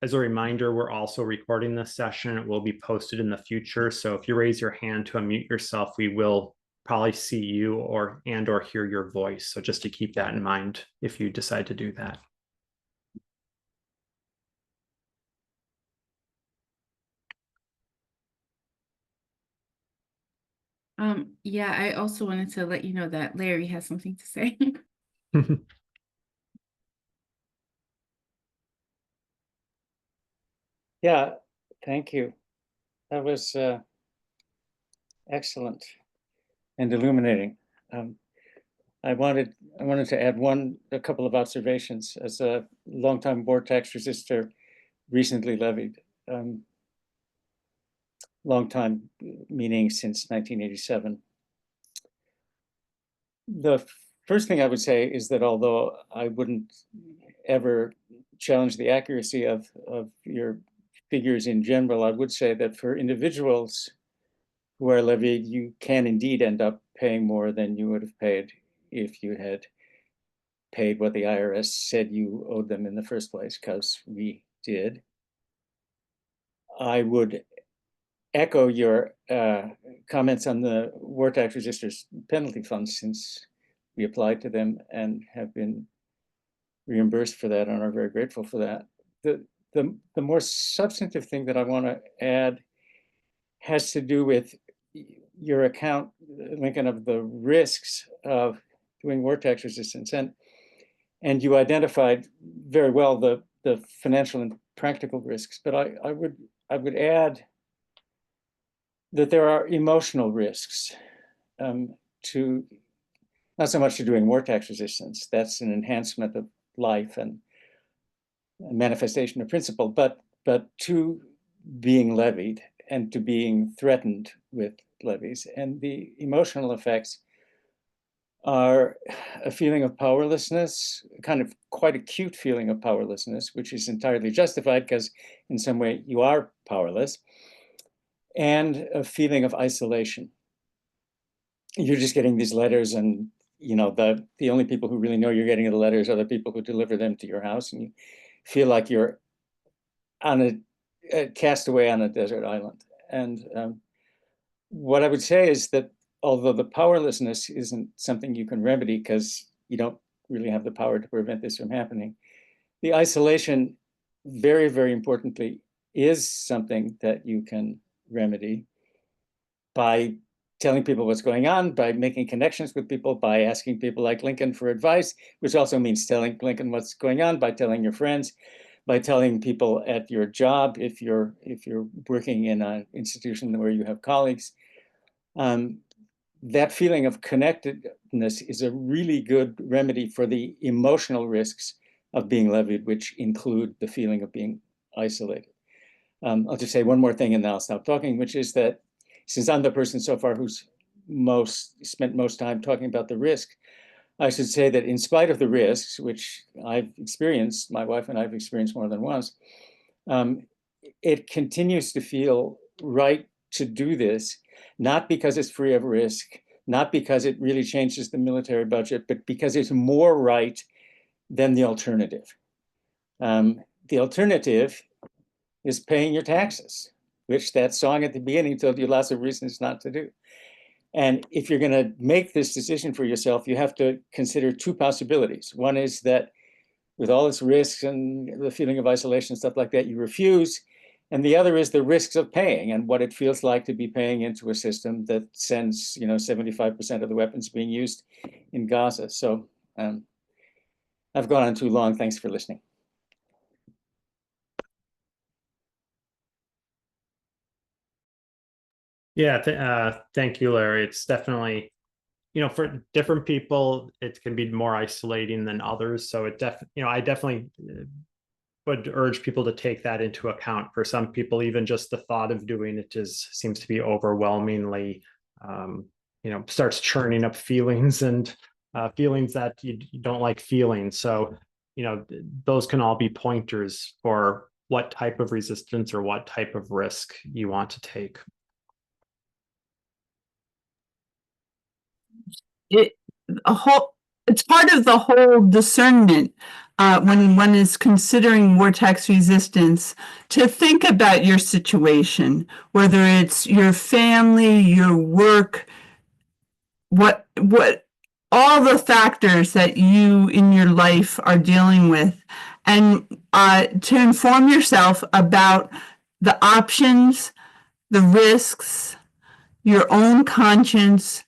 as a reminder, we're also recording this session. It will be posted in the future. So if you raise your hand to unmute yourself, we will probably see you or hear your voice. So just to keep that in mind if you decide to do that. Yeah, I also wanted to let you know that Larry has something to say. Yeah, thank you. That was excellent and illuminating. Um, I wanted to add a couple of observations as a longtime board tax resistor, recently levied. Long time meaning since 1987. The first thing I would say is that although I wouldn't ever challenge the accuracy of your figures in general, I would say that for individuals who are levied, you can indeed end up paying more than you would have paid if you had paid what the IRS said you owed them in the first place, because we did. I would echo your comments on the war tax resistors penalty funds, since we applied to them and have been reimbursed for that and are very grateful for that. The more substantive thing that I want to add has to do with your account, Lincoln, of the risks of doing war tax resistance. And you identified very well the financial and practical risks, but I would add that there are emotional risks to, not so much to doing war tax resistance, that's an enhancement of life and a manifestation of principle, but to being levied and to being threatened with levies. And the emotional effects are a feeling of powerlessness, kind of quite acute feeling of powerlessness, which is entirely justified because in some way you are powerless, and a feeling of isolation. You're just getting these letters, and you know the only people who really know you're getting the letters are the people who deliver them to your house, and you feel like you're on a cast away on a desert island. And what I would say is that although the powerlessness isn't something you can remedy because you don't really have the power to prevent this from happening, the isolation, very, very importantly, is something that you can remedy by telling people what's going on, by making connections with people, by asking people like Lincoln for advice, which also means telling Lincoln what's going on, by telling your friends, by telling people at your job, if you're working in an institution where you have colleagues. That feeling of connectedness is a really good remedy for the emotional risks of being levied, which include the feeling of being isolated. I'll just say one more thing and then I'll stop talking, which is that since I'm the person so far who's spent most time talking about the risk, I should say that in spite of the risks, which I've experienced, my wife and I have experienced more than once, it continues to feel right to do this, not because it's free of risk, not because it really changes the military budget, but because it's more right than the alternative. The alternative is paying your taxes, which that song at the beginning told you lots of reasons not to do. And if you're going to make this decision for yourself, you have to consider two possibilities. One is that with all its risks and the feeling of isolation and stuff like that, you refuse. And the other is the risks of paying and what it feels like to be paying into a system that sends, 75% of the weapons being used in Gaza. So I've gone on too long. Thanks for listening. Yeah, thank you, Larry. It's definitely, for different people, it can be more isolating than others. So I definitely would urge people to take that into account. For some people, even just the thought of doing it seems to be overwhelmingly, starts churning up feelings and feelings that you don't like feeling. So, those can all be pointers for what type of resistance or what type of risk you want to take. It's part of the whole discernment when one is considering war tax resistance to think about your situation, whether it's your family, your work, what all the factors that you in your life are dealing with, and to inform yourself about the options, the risks, your own conscience,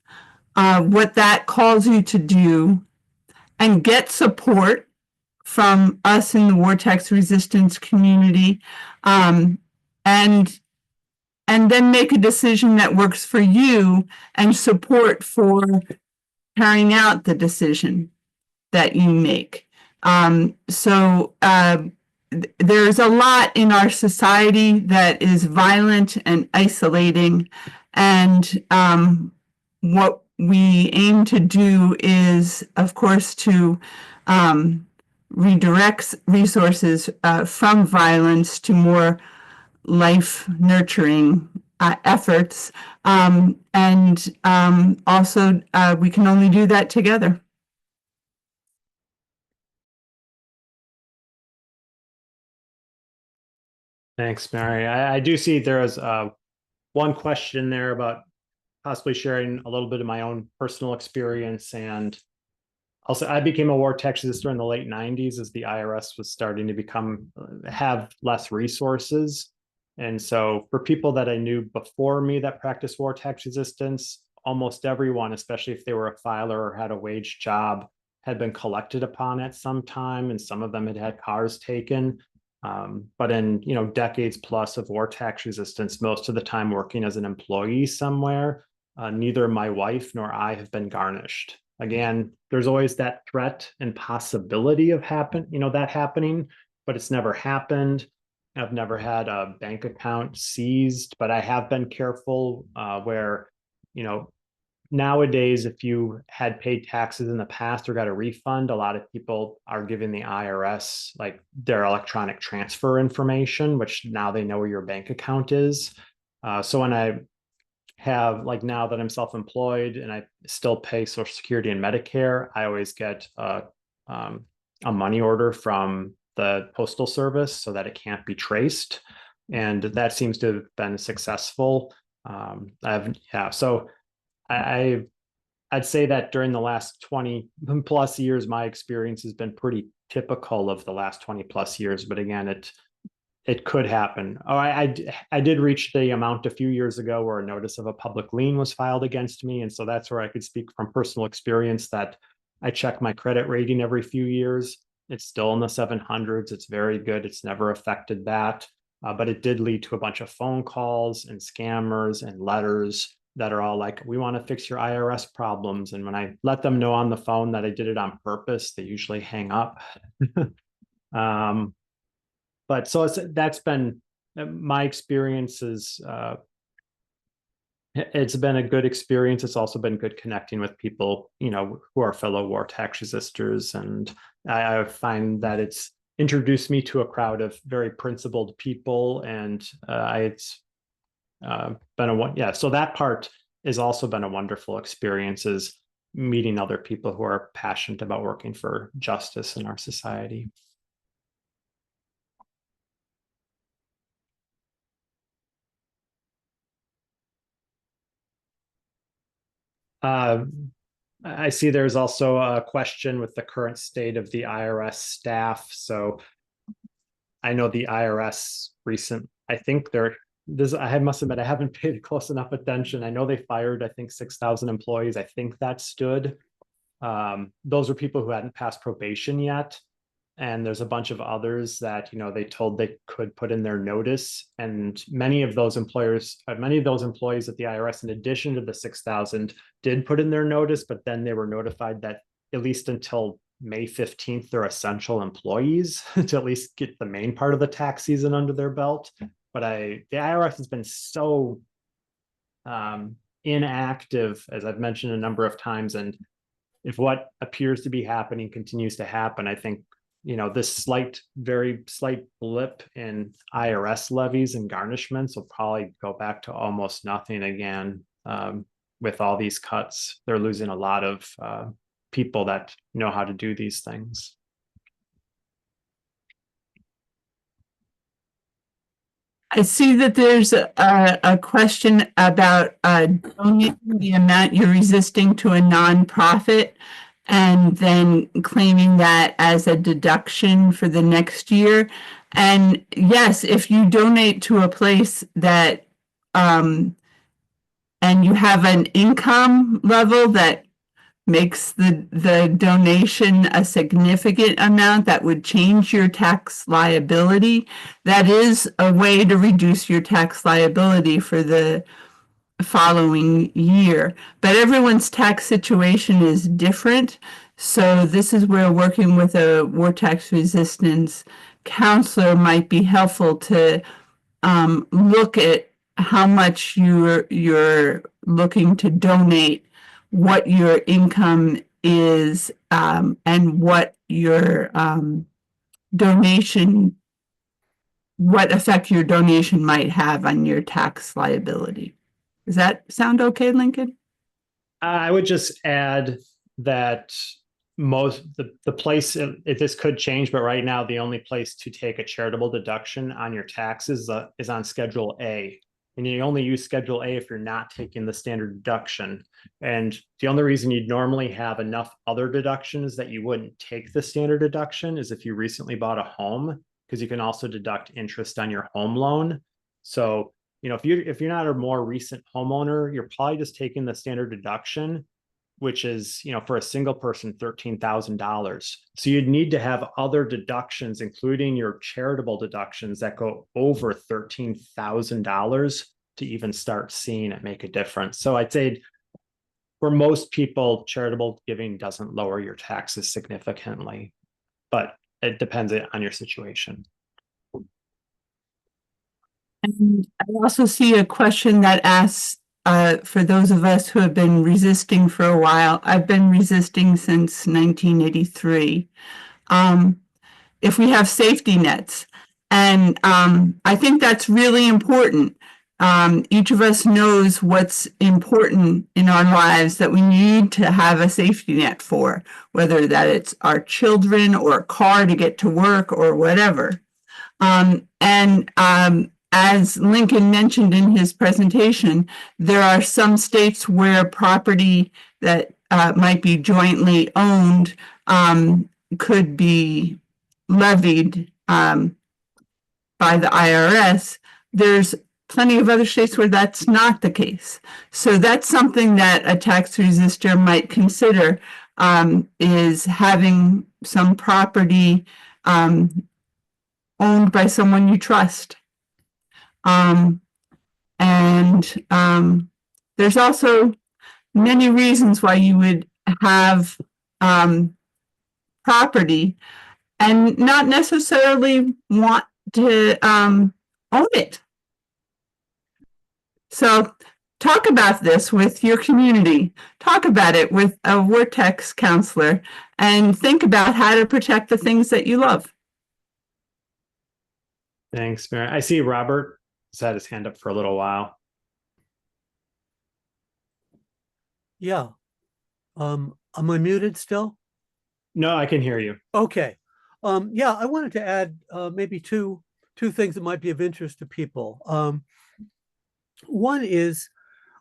what that calls you to do, and get support from us in the war tax resistance community, and then make a decision that works for you and support for carrying out the decision that you make. There's a lot in our society that is violent and isolating, and what we aim to do is, of course, to redirect resources from violence to more life nurturing efforts. Also, we can only do that together. Thanks, Mary. I do see there is one question there about possibly sharing a little bit of my own personal experience. And also, I became a war tax resistor in the late 90s as the IRS was starting to have less resources. And so for people that I knew before me that practiced war tax resistance, almost everyone, especially if they were a filer or had a wage job, had been collected upon at some time, and some of them had had cars taken. But in decades plus of war tax resistance, most of the time working as an employee somewhere, neither my wife nor I have been garnished. Again, there's always that threat and possibility of that happening, but it's never happened. I've never had a bank account seized, but I have been careful where, nowadays, if you had paid taxes in the past or got a refund, a lot of people are giving the IRS like their electronic transfer information, which now they know where your bank account is. So when I have, like now that I'm self-employed and I still pay Social Security and Medicare, I always get a money order from the Postal Service so that it can't be traced. And that seems to have been successful. So I'd say that during the last 20 plus years, my experience has been pretty typical of the last 20 plus years. But again, it could happen. Oh, I did reach the amount a few years ago where a notice of a public lien was filed against me. And so that's where I could speak from personal experience that I check my credit rating every few years. It's still in the 700s. It's very good. It's never affected that. But it did lead to a bunch of phone calls and scammers and letters that are all like, we want to fix your IRS problems. And when I let them know on the phone that I did it on purpose, they usually hang up. But so that's been my experience. It's been a good experience. It's also been good connecting with people, who are fellow war tax resistors. And I find that it's introduced me to a crowd of very principled people. And it's been so that part has also been a wonderful experience, is meeting other people who are passionate about working for justice in our society. I see there's also a question with the current state of the IRS staff. So I know the IRS I must admit, I haven't paid close enough attention. I know they fired, I think, 6,000 employees. I think that stood. Those are people who hadn't passed probation yet. And there's a bunch of others that, they told they could put in their notice. And many of those employees at the IRS, in addition to the 6,000, did put in their notice, but then they were notified that at least until May 15th, they're essential employees to at least get the main part of the tax season under their belt. But the IRS has been so inactive, as I've mentioned a number of times. And if what appears to be happening continues to happen, I think this very slight blip in IRS levies and garnishments will probably go back to almost nothing again. With all these cuts, they're losing a lot of people that know how to do these things. I see that there's a question about donating the amount you're resisting to a nonprofit and then claiming that as a deduction for the next year. And yes, if you donate to a place that and and you have an income level that makes the donation a significant amount that would change your tax liability, that is a way to reduce your tax liability for the following year. But everyone's tax situation is different. So this is where working with a war tax resistance counselor might be helpful to look at how much you're looking to donate, what your income is, and what your donation, what effect your donation might have on your tax liability. Does that sound okay, Lincoln? I would just add that the place, this could change, but right now the only place to take a charitable deduction on your taxes is on Schedule A. And you only use Schedule A if you're not taking the standard deduction. And the only reason you'd normally have enough other deductions that you wouldn't take the standard deduction is if you recently bought a home, because you can also deduct interest on your home loan. So, you know, if you're not a more recent homeowner, you're probably just taking the standard deduction, which is, you know, for a single person, $13,000. So you'd need to have other deductions, including your charitable deductions that go over $13,000 to even start seeing it make a difference. So I'd say for most people, charitable giving doesn't lower your taxes significantly, but it depends on your situation. And I also see a question that asks, for those of us who have been resisting for a while, I've been resisting since 1983, if we have safety nets. And I think that's really important. Each of us knows what's important in our lives that we need to have a safety net for, whether that it's our children or a car to get to work or whatever. As Lincoln mentioned in his presentation, there are some states where property that might be jointly owned could be levied by the IRS. There's plenty of other states where that's not the case. So that's something that a tax resistor might consider, is having some property owned by someone you trust. There's also many reasons why you would have property and not necessarily want to own it. So talk about this with your community. Talk about it with a war tax counselor and think about how to protect the things that you love. Thanks, Mary. I see Robert has had his hand up for a little while. Yeah. Am I muted still? No, I can hear you. Okay. Yeah, I wanted to add maybe two things that might be of interest to people. One is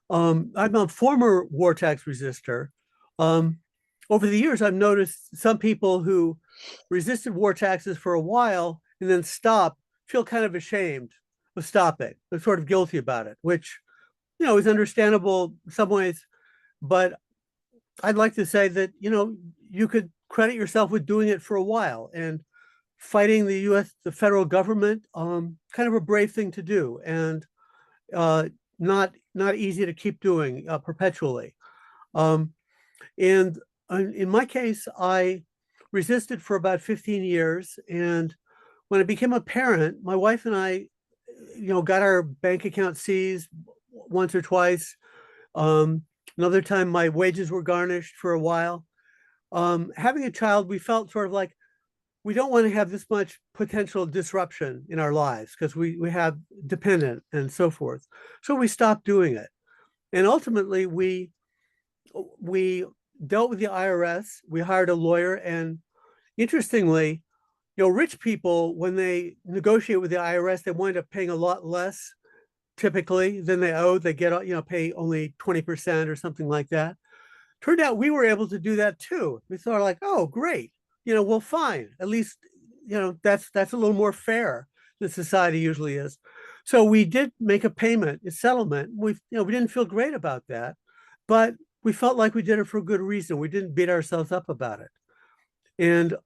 I'm a former war tax resistor. Over the years, I've noticed some people who resisted war taxes for a while and then stopped feel kind of ashamed of stopping. They're sort of guilty about it, which, you know, is understandable in some ways. But I'd like to say that, you know, you could credit yourself with doing it for a while and fighting the federal government, kind of a brave thing to do, and not easy to keep doing perpetually. And in my case, I resisted for about 15 years. And when I became a parent, my wife and I, you know, got our bank account seized once or twice. Another time my wages were garnished for a while. Having a child, we felt sort of like we don't want to have this much potential disruption in our lives because we have dependent and so forth. So we stopped doing it. And ultimately we dealt with the IRS. We hired a lawyer, and interestingly, you know, rich people, when they negotiate with the IRS, they wind up paying a lot less typically than they owe. They get, you know, pay only 20% or something like that. Turned out we were able to do that too. We thought like, oh, great. You know, well, fine. At least, you know, that's a little more fair than society usually is. So we did make a payment, a settlement. We didn't feel great about that, but we felt like we did it for a good reason. We didn't beat ourselves up about it. And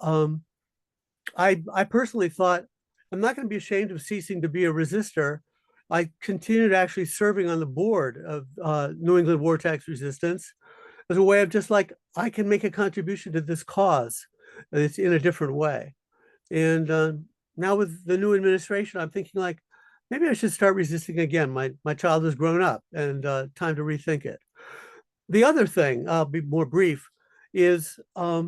I personally thought, I'm not going to be ashamed of ceasing to be a resistor. I continued actually serving on the board of New England War Tax Resistance as a way of just like, I can make a contribution to this cause. And it's in a different way. And now with the new administration, I'm thinking like, maybe I should start resisting again. My child has grown up and time to rethink it. The other thing, I'll be more brief, is I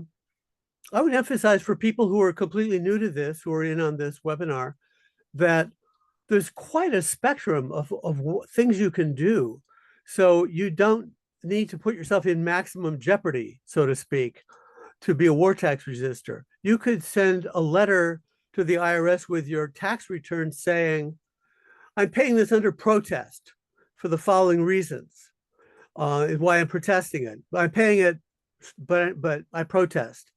would emphasize for people who are completely new to this, who are in on this webinar, that there's quite a spectrum of things you can do. So you don't need to put yourself in maximum jeopardy, so to speak, to be a war tax resistor. You could send a letter to the IRS with your tax return saying, I'm paying this under protest for the following reasons. Why I'm protesting it. I'm paying it, but I protest.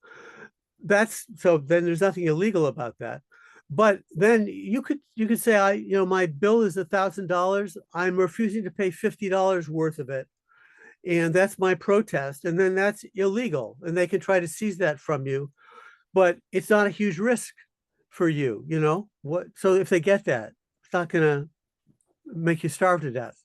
So then there's nothing illegal about that. But then you could say, my bill is $1,000. I'm refusing to pay $50 worth of it. And that's my protest. And then that's illegal. And they can try to seize that from you. But it's not a huge risk for you, So if they get that, it's not going to make you starve to death.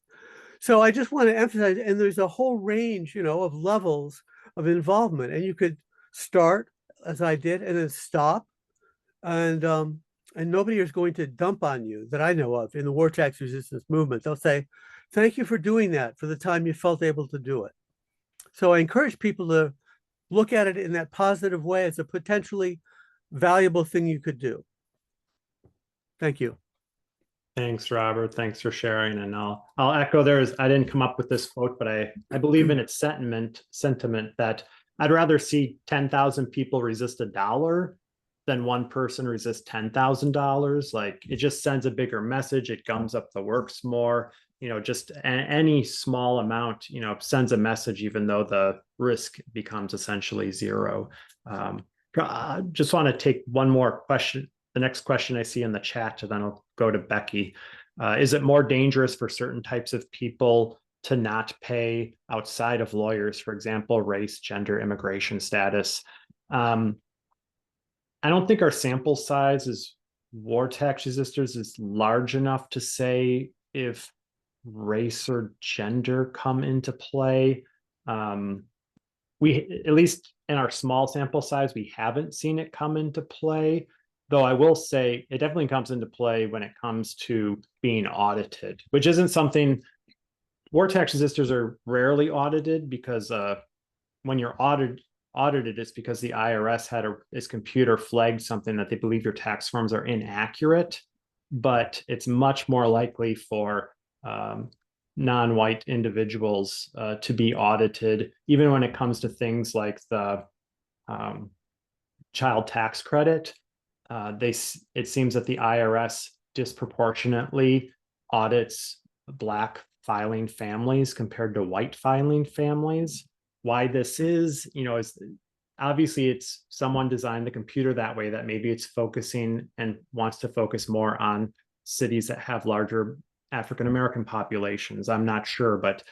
So I just want to emphasize, and there's a whole range, of levels of involvement. And you could start, as I did, and then stop. And nobody is going to dump on you that I know of in the war tax resistance movement. They'll say, thank you for doing that for the time you felt able to do it. So I encourage people to look at it in that positive way as a potentially valuable thing you could do. Thank you. Thanks, Robert. Thanks for sharing. And I'll echo theirs. I didn't come up with this quote, but I believe in its sentiment that I'd rather see 10,000 people resist $1 than one person resist $10,000. Like, it just sends a bigger message. It gums up the works more. Just any small amount, sends a message, even though the risk becomes essentially zero. Just want to take one more question. The next question I see in the chat, and then I'll go to Becky. Is it more dangerous for certain types of people to not pay outside of lawyers, for example, race, gender, immigration status? I don't think our sample size as war tax resistors is large enough to say if race or gender come into play. We, at least in our small sample size, we haven't seen it come into play. Though I will say it definitely comes into play when it comes to being audited, which isn't something. War tax resistors are rarely audited because when you're audited, it's because the IRS its computer flagged something that they believe your tax forms are inaccurate. But it's much more likely for non-white individuals to be audited, even when it comes to things like the child tax credit. It seems that the IRS disproportionately audits Black filing families compared to white filing families. Why this is obviously it's someone designed the computer that way, that maybe it's focusing and wants to focus more on cities that have larger African-American populations. I'm not sure, but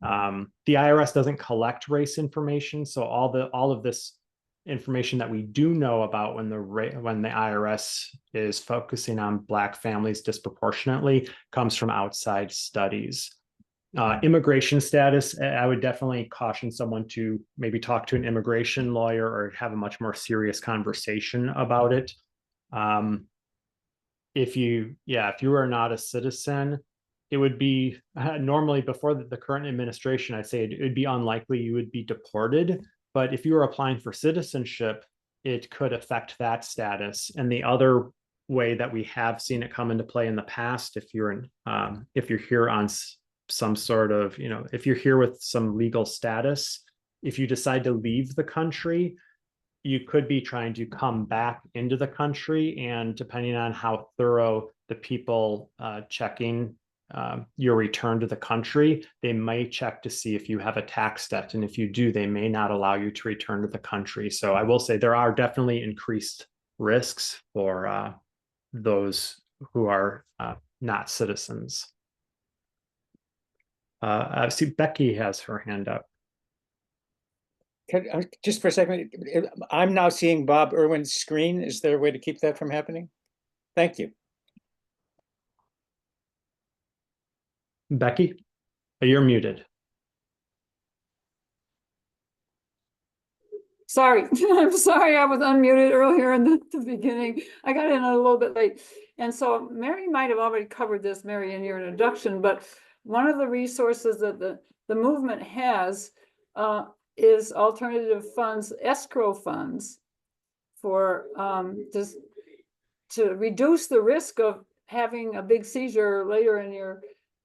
the IRS doesn't collect race information. So all of this information that we do know about when the IRS is focusing on Black families disproportionately comes from outside studies. Immigration status, I would definitely caution someone to maybe talk to an immigration lawyer or have a much more serious conversation about it. If you are not a citizen, it would be normally before the current administration, I'd say it would be unlikely you would be deported. But if you were applying for citizenship, it could affect that status. And the other way that we have seen it come into play in the past, if you're here on some sort of, if you're here with some legal status, if you decide to leave the country, you could be trying to come back into the country. And depending on how thorough the people checking your return to the country, they may check to see if you have a tax debt. And if you do, they may not allow you to return to the country. So I will say there are definitely increased risks for those who are not citizens. I see Becky has her hand up. Just for a second, I'm now seeing Bob Irwin's screen. Is there a way to keep that from happening? Thank you. Becky, you're muted. Sorry, I'm sorry I was unmuted earlier in the beginning. I got in a little bit late. And so Mary might have already covered this, Mary, in your introduction, but one of the resources that the movement has is alternative funds, escrow funds, for just to reduce the risk of having a big seizure later in your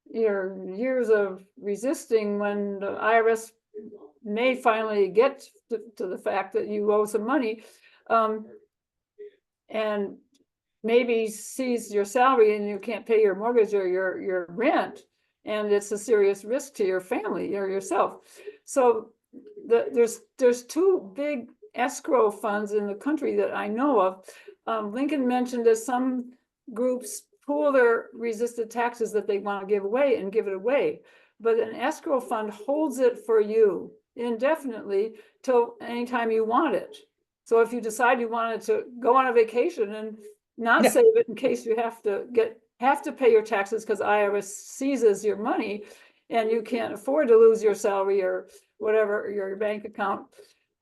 years of resisting, when the IRS may finally get to the fact that you owe some money, and maybe seize your salary and you can't pay your mortgage or your rent, and it's a serious risk to your family or yourself. So there's two big escrow funds in the country that I know of. Lincoln mentioned that some groups pool their resisted taxes that they want to give away and give it away, but an escrow fund holds it for you indefinitely till anytime you want it. So if you decide you wanted to go on a vacation and not save it in case you have to pay your taxes because IRS seizes your money and you can't afford to lose your salary or whatever, your bank account.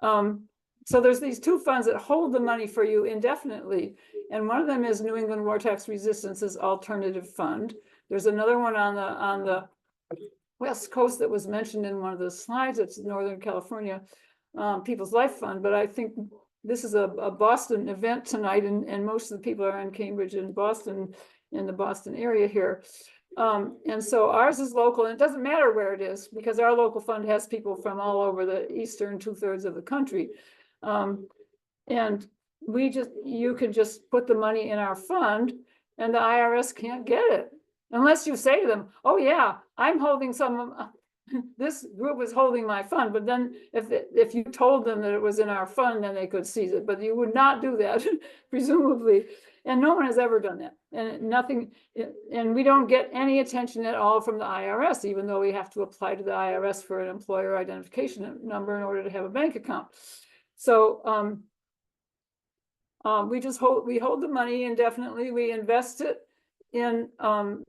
So there's these two funds that hold the money for you indefinitely. And one of them is New England War Tax Resistance's Alternative Fund. There's another one on the West Coast that was mentioned in one of the slides. It's Northern California People's Life Fund. But I think this is a Boston event tonight, and most of the people are in Cambridge and Boston, in the Boston area here. And so ours is local, and it doesn't matter where it is because our local fund has people from all over the eastern 2/3 of the country. And you can just put the money in our fund and the IRS can't get it unless you say to them, oh yeah, I'm holding this group is holding my fund. But then if you told them that it was in our fund, then they could seize it, but you would not do that, presumably. And no one has ever done that, and we don't get any attention at all from the IRS, even though we have to apply to the IRS for an employer identification number in order to have a bank account. So we hold the money indefinitely. We invest it in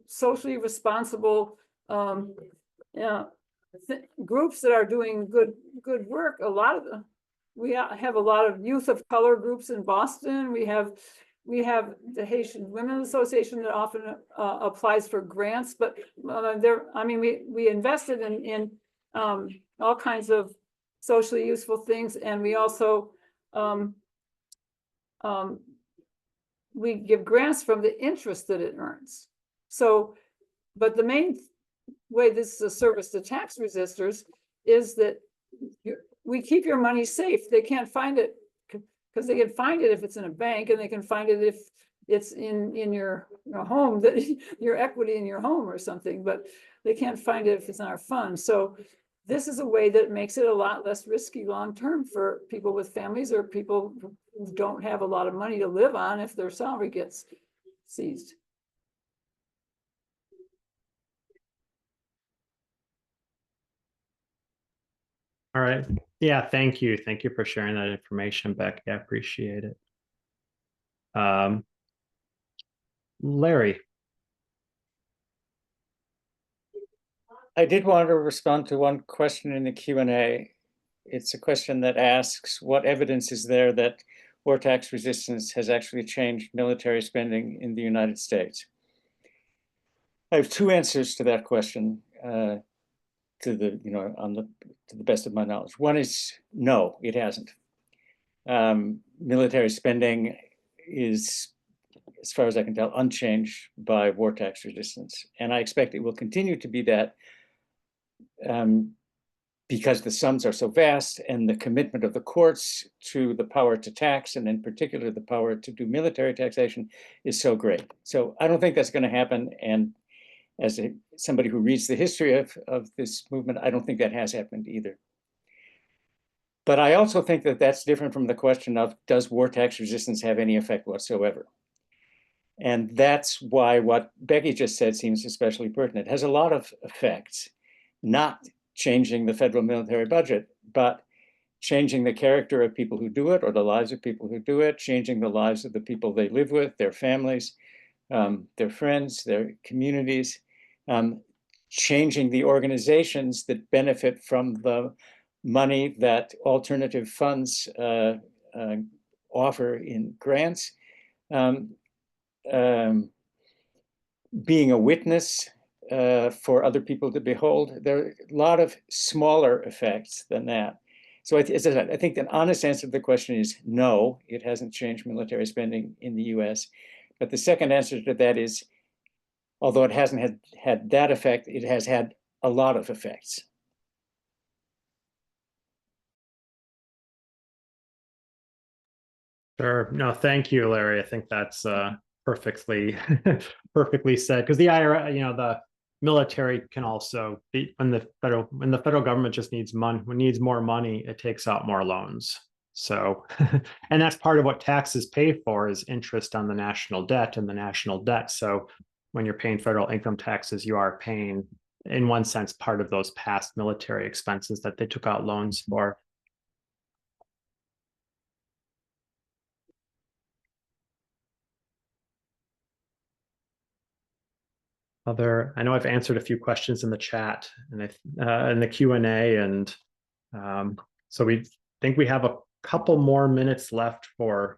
socially responsible groups that are doing good work. We have a lot of youth of color groups in Boston. We have the Haitian Women's Association that often applies for grants, but we invested in all kinds of socially useful things, and we also we give grants from the interest that it earns. So, but the main way this is a service to tax resistors is that we keep your money safe. They can't find it because they can find it if it's in a bank, and they can find it if it's in your home, that your equity in your home or something, but they can't find it if it's in our fund. So this is a way that makes it a lot less risky long-term for people with families or people who don't have a lot of money to live on if their salary gets seized. All right. Yeah, thank you. Thank you for sharing that information, Becky. I appreciate it. Larry. I did want to respond to one question in the Q&A. It's a question that asks, what evidence is there that war tax resistance has actually changed military spending in the United States? I have two answers to that question, to the best of my knowledge. One is no, it hasn't. Military spending is, as far as I can tell, unchanged by war tax resistance, and I expect it will continue to be that. Because the sums are so vast and the commitment of the courts to the power to tax, and in particular the power to do military taxation, is so great. So I don't think that's going to happen. And as somebody who reads the history of this movement, I don't think that has happened either. But I also think that that's different from the question of, does war tax resistance have any effect whatsoever? And that's why what Becky just said seems especially pertinent. It has a lot of effects, not changing the federal military budget, but changing the character of people who do it, or the lives of people who do it, changing the lives of the people they live with, their families, their friends, their communities, changing the organizations that benefit from the money that alternative funds offer in grants, being a witness for other people to behold. There are a lot of smaller effects than that. So as I said, I think the honest answer to the question is no, it hasn't changed military spending in the US. But the second answer to that is, although it hasn't had that effect, it has had a lot of effects. Sure. No, thank you, Larry. I think that's perfectly perfectly said. Because the IRS, the military can also be, when the federal government just needs more money, it takes out more loans. So, and that's part of what taxes pay for, is interest on the national debt and the national debt. So when you're paying federal income taxes, you are paying, in one sense, part of those past military expenses that they took out loans for. I know I've answered a few questions in the chat and in the Q&A, and so we think we have a couple more minutes left for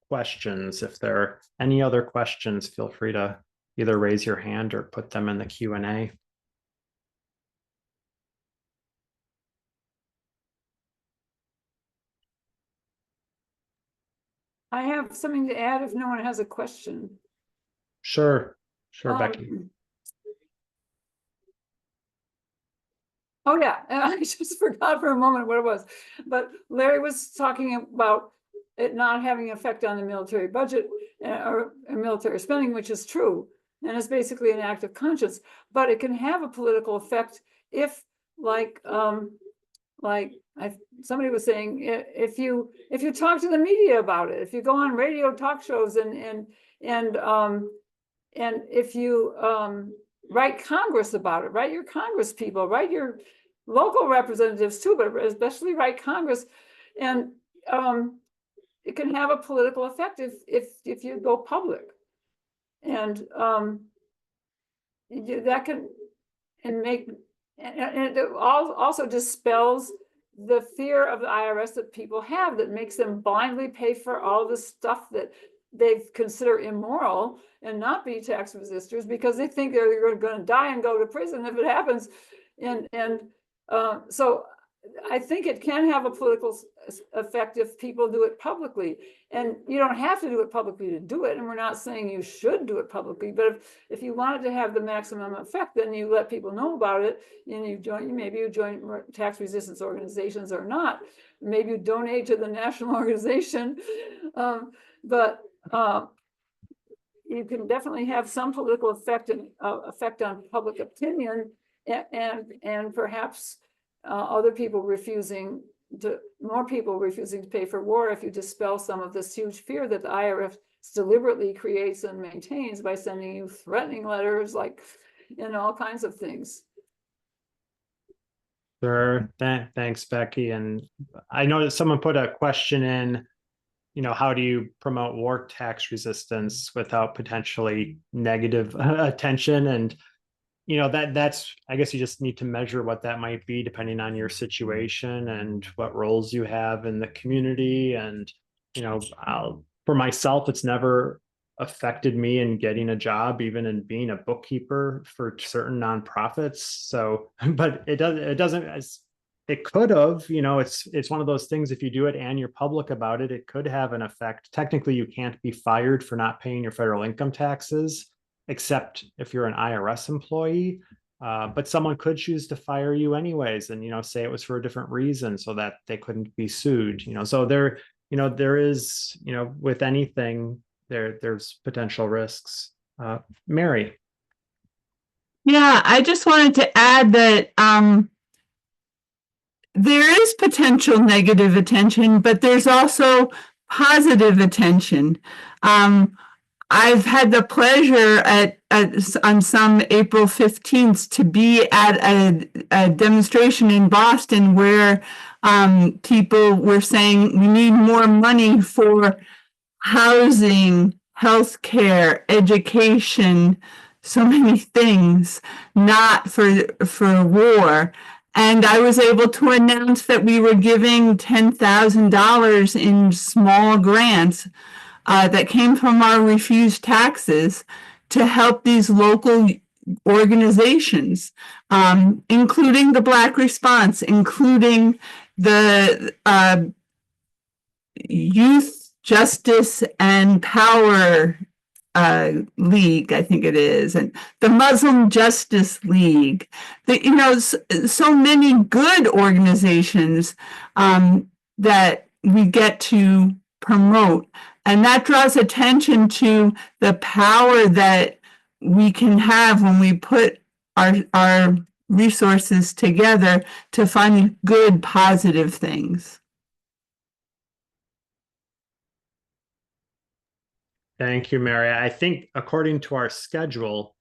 questions. If there are any other questions, feel free to either raise your hand or put them in the Q&A. I have something to add if no one has a question. Sure, Becky. Oh yeah, I just forgot for a moment what it was. But Larry was talking about it not having an effect on the military budget or military spending, which is true. And it's basically an act of conscience, but it can have a political effect if, somebody was saying, if you talk to the media about it, if you go on radio talk shows and if you write Congress about it, write your Congress people, write your local representatives too, but especially write Congress, and it can have a political effect if you go public, and that can and it also dispels the fear of the IRS that people have, that makes them blindly pay for all the stuff that they consider immoral and not be tax resistors, because they think they're going to die and go to prison if it happens. So I think it can have a political effect if people do it publicly, and you don't have to do it publicly to do it. And we're not saying you should do it publicly, but if you wanted to have the maximum effect, then you let people know about it, and maybe you join tax resistance organizations or not. Maybe you donate to the national organization, but you can definitely have some political effect on public opinion, and perhaps more people refusing to pay for war if you dispel some of this huge fear that the IRS deliberately creates and maintains by sending you threatening letters, all kinds of things. Sure. Thanks, Becky. And I know that someone put a question in, how do you promote war tax resistance without potentially negative attention? And, that's, I guess you just need to measure what that might be depending on your situation and what roles you have in the community. And, for myself, it's never affected me in getting a job, even in being a bookkeeper for certain nonprofits. So, but it doesn't, it could have, it's one of those things, if you do it and you're public about it, it could have an effect. Technically, you can't be fired for not paying your federal income taxes, except if you're an IRS employee. But someone could choose to fire you anyways, and, say it was for a different reason so that they couldn't be sued, so there is, with anything, there's potential risks. Mary. Yeah, I just wanted to add that there is potential negative attention, but there's also positive attention. I've had the pleasure on some April 15th to be at a demonstration in Boston where people were saying we need more money for housing, healthcare, education, so many things, not for war. And I was able to announce that we were giving $10,000 in small grants that came from our refused taxes to help these local organizations, including the Black Response, including the Youth Justice and Power League, I think it is, and the Muslim Justice League. So many good organizations that we get to promote, and that draws attention to the power that we can have when we put our resources together to find good, positive things. Thank you, Mary. I think according to our schedule,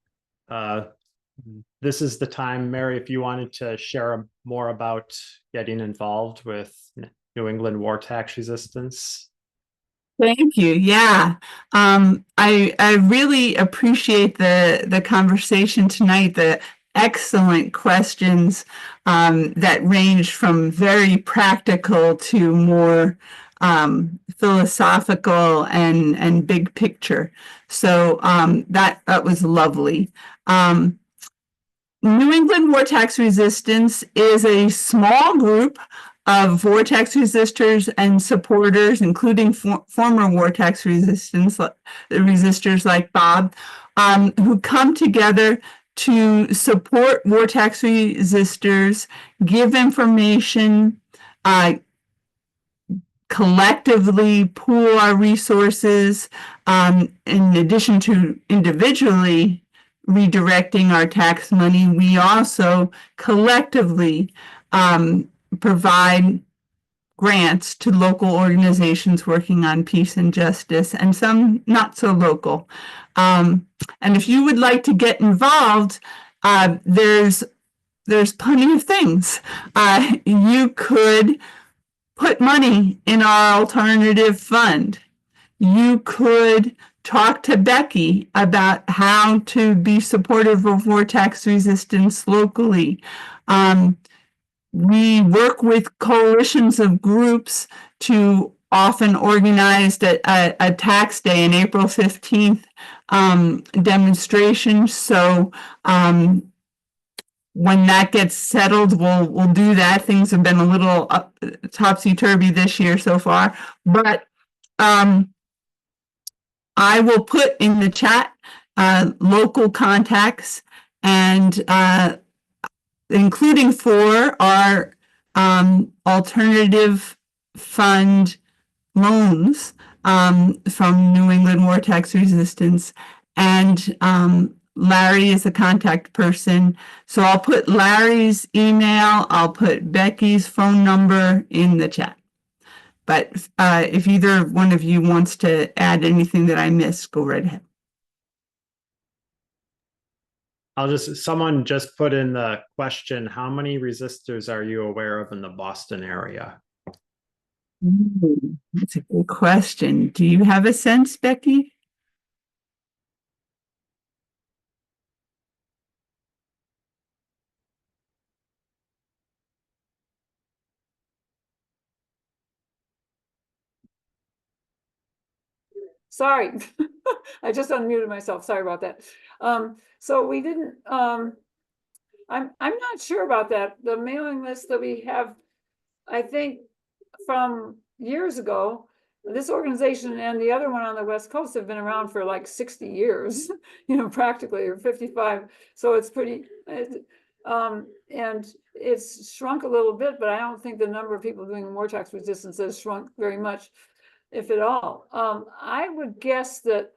this is the time, Mary, if you wanted to share more about getting involved with New England War Tax Resistance. Thank you. Yeah. I really appreciate the conversation tonight, the excellent questions that range from very practical to more philosophical and big picture. So that was lovely. New England War Tax Resistance is a small group of vortex resistors and supporters, including former vortex resistors like Bob, who come together to support vortex resistors, give information, collectively pool our resources, in addition to individually redirecting our tax money. We also collectively provide grants to local organizations working on peace and justice, and some not so local. And if you would like to get involved, there's plenty of things. You could put money in our alternative fund. You could talk to Becky about how to be supportive of war tax resistance locally. We work with coalitions of groups to often organize a tax day, an April 15th demonstration. So when that gets settled, we'll do that. Things have been a little topsy-turvy this year so far, but I will put in the chat local contacts, and including for our alternative fund loans from New England War Tax Resistance, and Larry is a contact person. So I'll put Larry's email, I'll put Becky's phone number in the chat. But if either one of you wants to add anything that I missed, go right ahead. Someone just put in the question, how many resistors are you aware of in the Boston area? That's a good question. Do you have a sense, Becky? Sorry, I just unmuted myself. Sorry about that. So we didn't, I'm not sure about that. The mailing list that we have, I think from years ago, this organization and the other one on the West Coast have been around for like 60 years, practically, or 55. So it's pretty, and it's shrunk a little bit, but I don't think the number of people doing war tax resistance has shrunk very much, if at all. I would guess that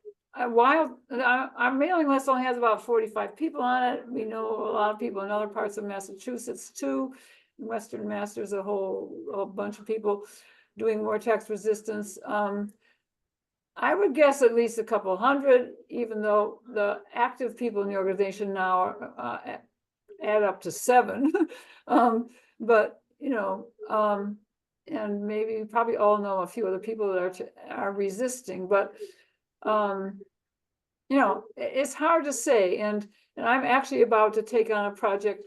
while our mailing list only has about 45 people on it, we know a lot of people in other parts of Massachusetts too. In Western Mass, there's a whole bunch of people doing war tax resistance. I would guess at least a couple hundred, even though the active people in the organization now are, add up to 7. But, and maybe probably all know a few other people that are resisting, but, it's hard to say. And I'm actually about to take on a project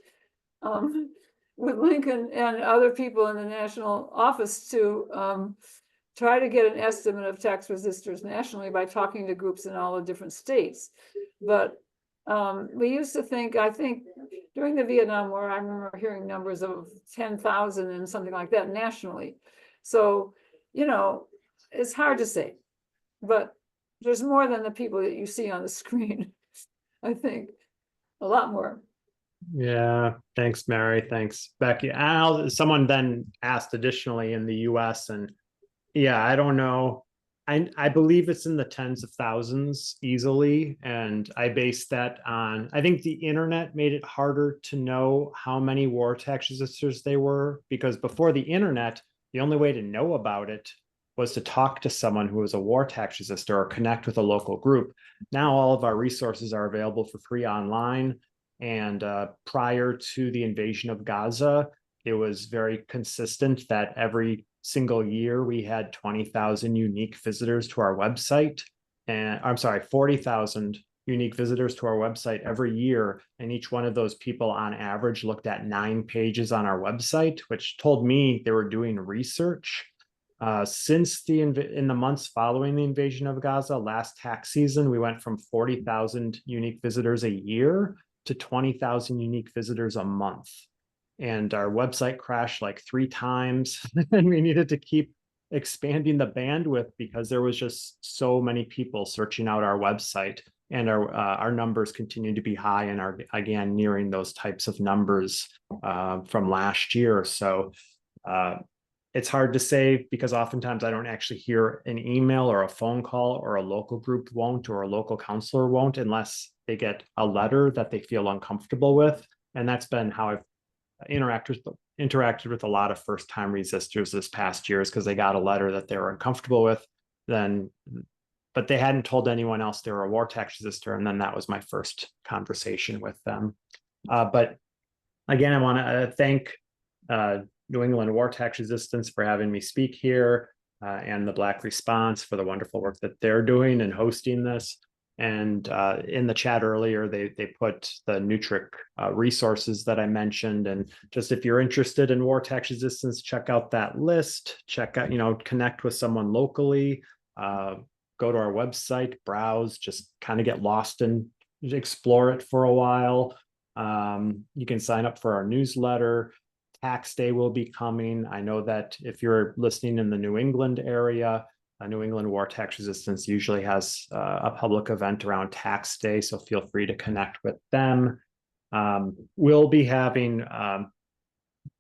with Lincoln and other people in the national office to try to get an estimate of tax resistors nationally by talking to groups in all the different states. But we used to think, I think during the Vietnam War, I remember hearing numbers of 10,000 and something like that nationally. So, it's hard to say, but there's more than the people that you see on the screen, I think, a lot more. Yeah, thanks, Mary. Thanks, Becky. Someone then asked additionally in the US, and yeah, I don't know. I believe it's in the tens of thousands easily. And I base that on, I think the internet made it harder to know how many war tax resistors they were, because before the internet, the only way to know about it was to talk to someone who was a war tax resistor or connect with a local group. Now all of our resources are available for free online. And prior to the invasion of Gaza, it was very consistent that every single year we had 20,000 unique visitors to our website. And I'm sorry, 40,000 unique visitors to our website every year. And each one of those people on average looked at 9 pages on our website, which told me they were doing research. Since in the months following the invasion of Gaza, last tax season, we went from 40,000 unique visitors a year to 20,000 unique visitors a month. And our website crashed like 3 times, and we needed to keep expanding the bandwidth because there was just so many people searching out our website, and our numbers continue to be high and are again nearing those types of numbers from last year. So it's hard to say because oftentimes I don't actually hear an email or a phone call, or a local group won't, or a local counselor won't, unless they get a letter that they feel uncomfortable with. And that's been how I've interacted with a lot of first-time resistors this past year, is because they got a letter that they were uncomfortable with, but they hadn't told anyone else they were a war tax resistor, and then that was my first conversation with them. But again, I want to thank New England War Tax Resistance for having me speak here, and the Black Response for the wonderful work that they're doing and hosting this. And in the chat earlier, they put the NWTRC resources that I mentioned. And just if you're interested in war tax resistance, check out that list. Check out, connect with someone locally. Go to our website, browse, just kind of get lost and explore it for a while. You can sign up for our newsletter. Tax Day will be coming. I know that if you're listening in the New England area, New England War Tax Resistance usually has a public event around Tax Day, so feel free to connect with them. We'll be having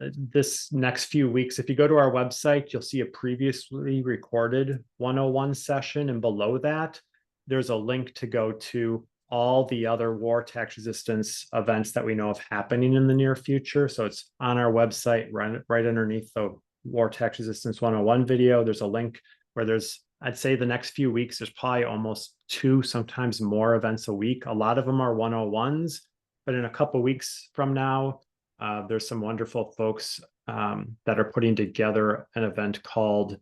this next few weeks. If you go to our website, you'll see a previously recorded 101 session, and below that, there's a link to go to all the other war tax resistance events that we know of happening in the near future. So it's on our website, right underneath the War Tax Resistance 101 video. There's a link where I'd say the next few weeks, there's probably almost 2, sometimes more events a week. A lot of them are 101s, but in a couple of weeks from now, there's some wonderful folks that are putting together an event called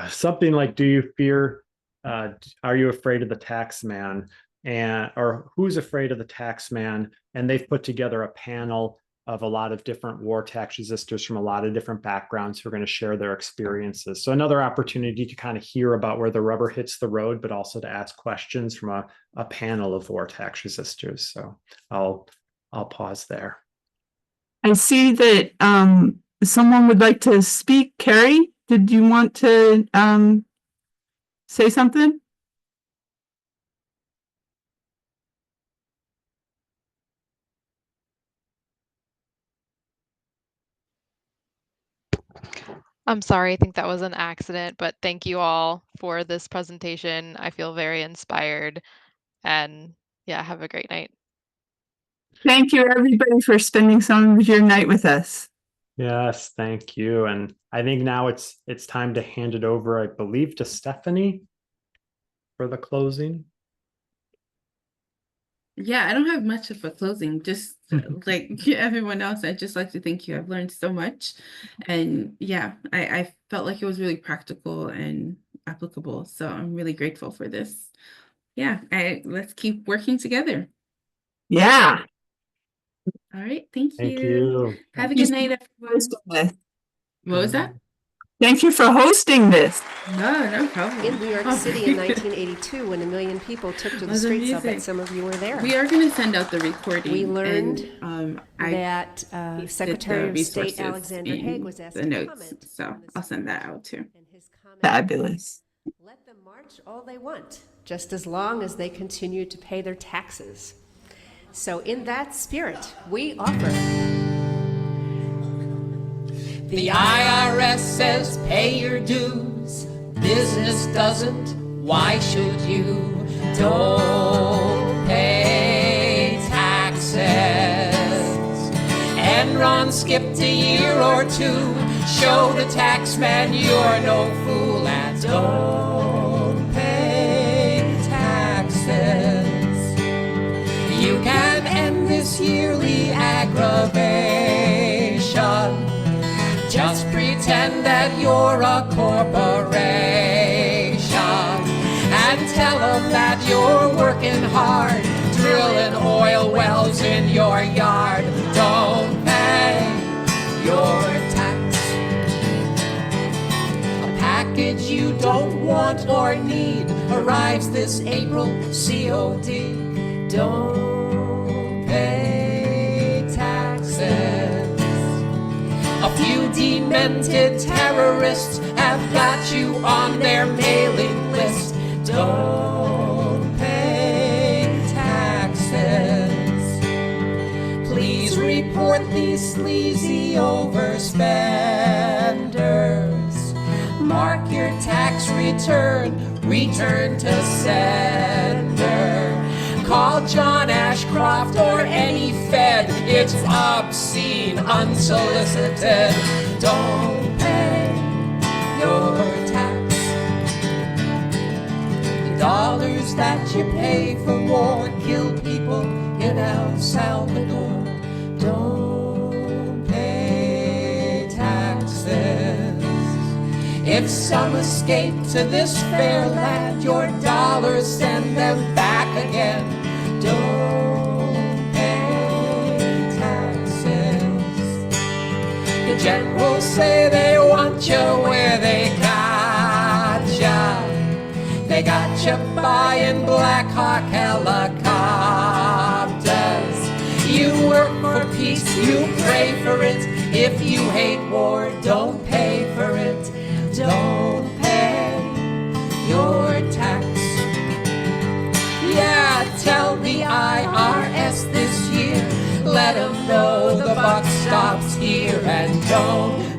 something like, do you fear, are you afraid of the tax man? Or who's afraid of the tax man? And they've put together a panel of a lot of different war tax resistors from a lot of different backgrounds who are going to share their experiences. So another opportunity to kind of hear about where the rubber hits the road, but also to ask questions from a panel of war tax resistors. So I'll pause there. I see that someone would like to speak. Carrie, did you want to say something? I'm sorry, I think that was an accident, but thank you all for this presentation. I feel very inspired, and yeah, have a great night. Thank you, everybody, for spending some of your night with us. Yes, thank you. And I think now it's time to hand it over, I believe, to Stephanie for the closing. Yeah, I don't have much of a closing, just like everyone else, I'd just like to thank you. I've learned so much. And yeah, I felt like it was really practical and applicable. So I'm really grateful for this. Yeah, let's keep working together. Yeah. All right, thank Thank you. you. Have a you good night, everyone. Hosting this. What was that? Thank you for hosting this. No problem. In New York Oh, City in 1982, when 1 million people took to the the streets, I'll bet music. some of you were there. We are going to send out the recording. We learned and, that pasted Secretary the of State resources Alexander in Haig was asked the to notes, comment so on this I'll send that out too. and his comment Fabulous. was, let them march all they want, just as long as they continue to pay their taxes. So in that spirit, we offer. The IRS says pay your dues. Business doesn't. Why should you? Don't pay taxes. Enron skipped a year or two. Show the taxman you're no fool and don't pay taxes. You can end this yearly aggravation. Just pretend that you're a corporation and tell them that you're working hard, drilling oil wells in your yard. Don't pay your tax. A package you don't want or need arrives this April, COD. Don't pay taxes. A few demented terrorists have got you on their mailing list. Don't pay taxes. Please report these sleazy overspenders. Mark your tax return, return to sender. Call John Ashcroft or any Fed. It's obscene, unsolicited. Don't pay your tax. The dollars that you pay for war kill people in El Salvador. Don't pay taxes. If some escape to this fair land, your dollars send them back again. Don't pay taxes. The generals say they want you where they got ya. They got you buying Black Hawk helicopters. You work for peace, you pray for it. If you hate war, don't pay for it. Don't pay your tax. Yeah, tell the IRS this year. Let them know the buck stops here and don't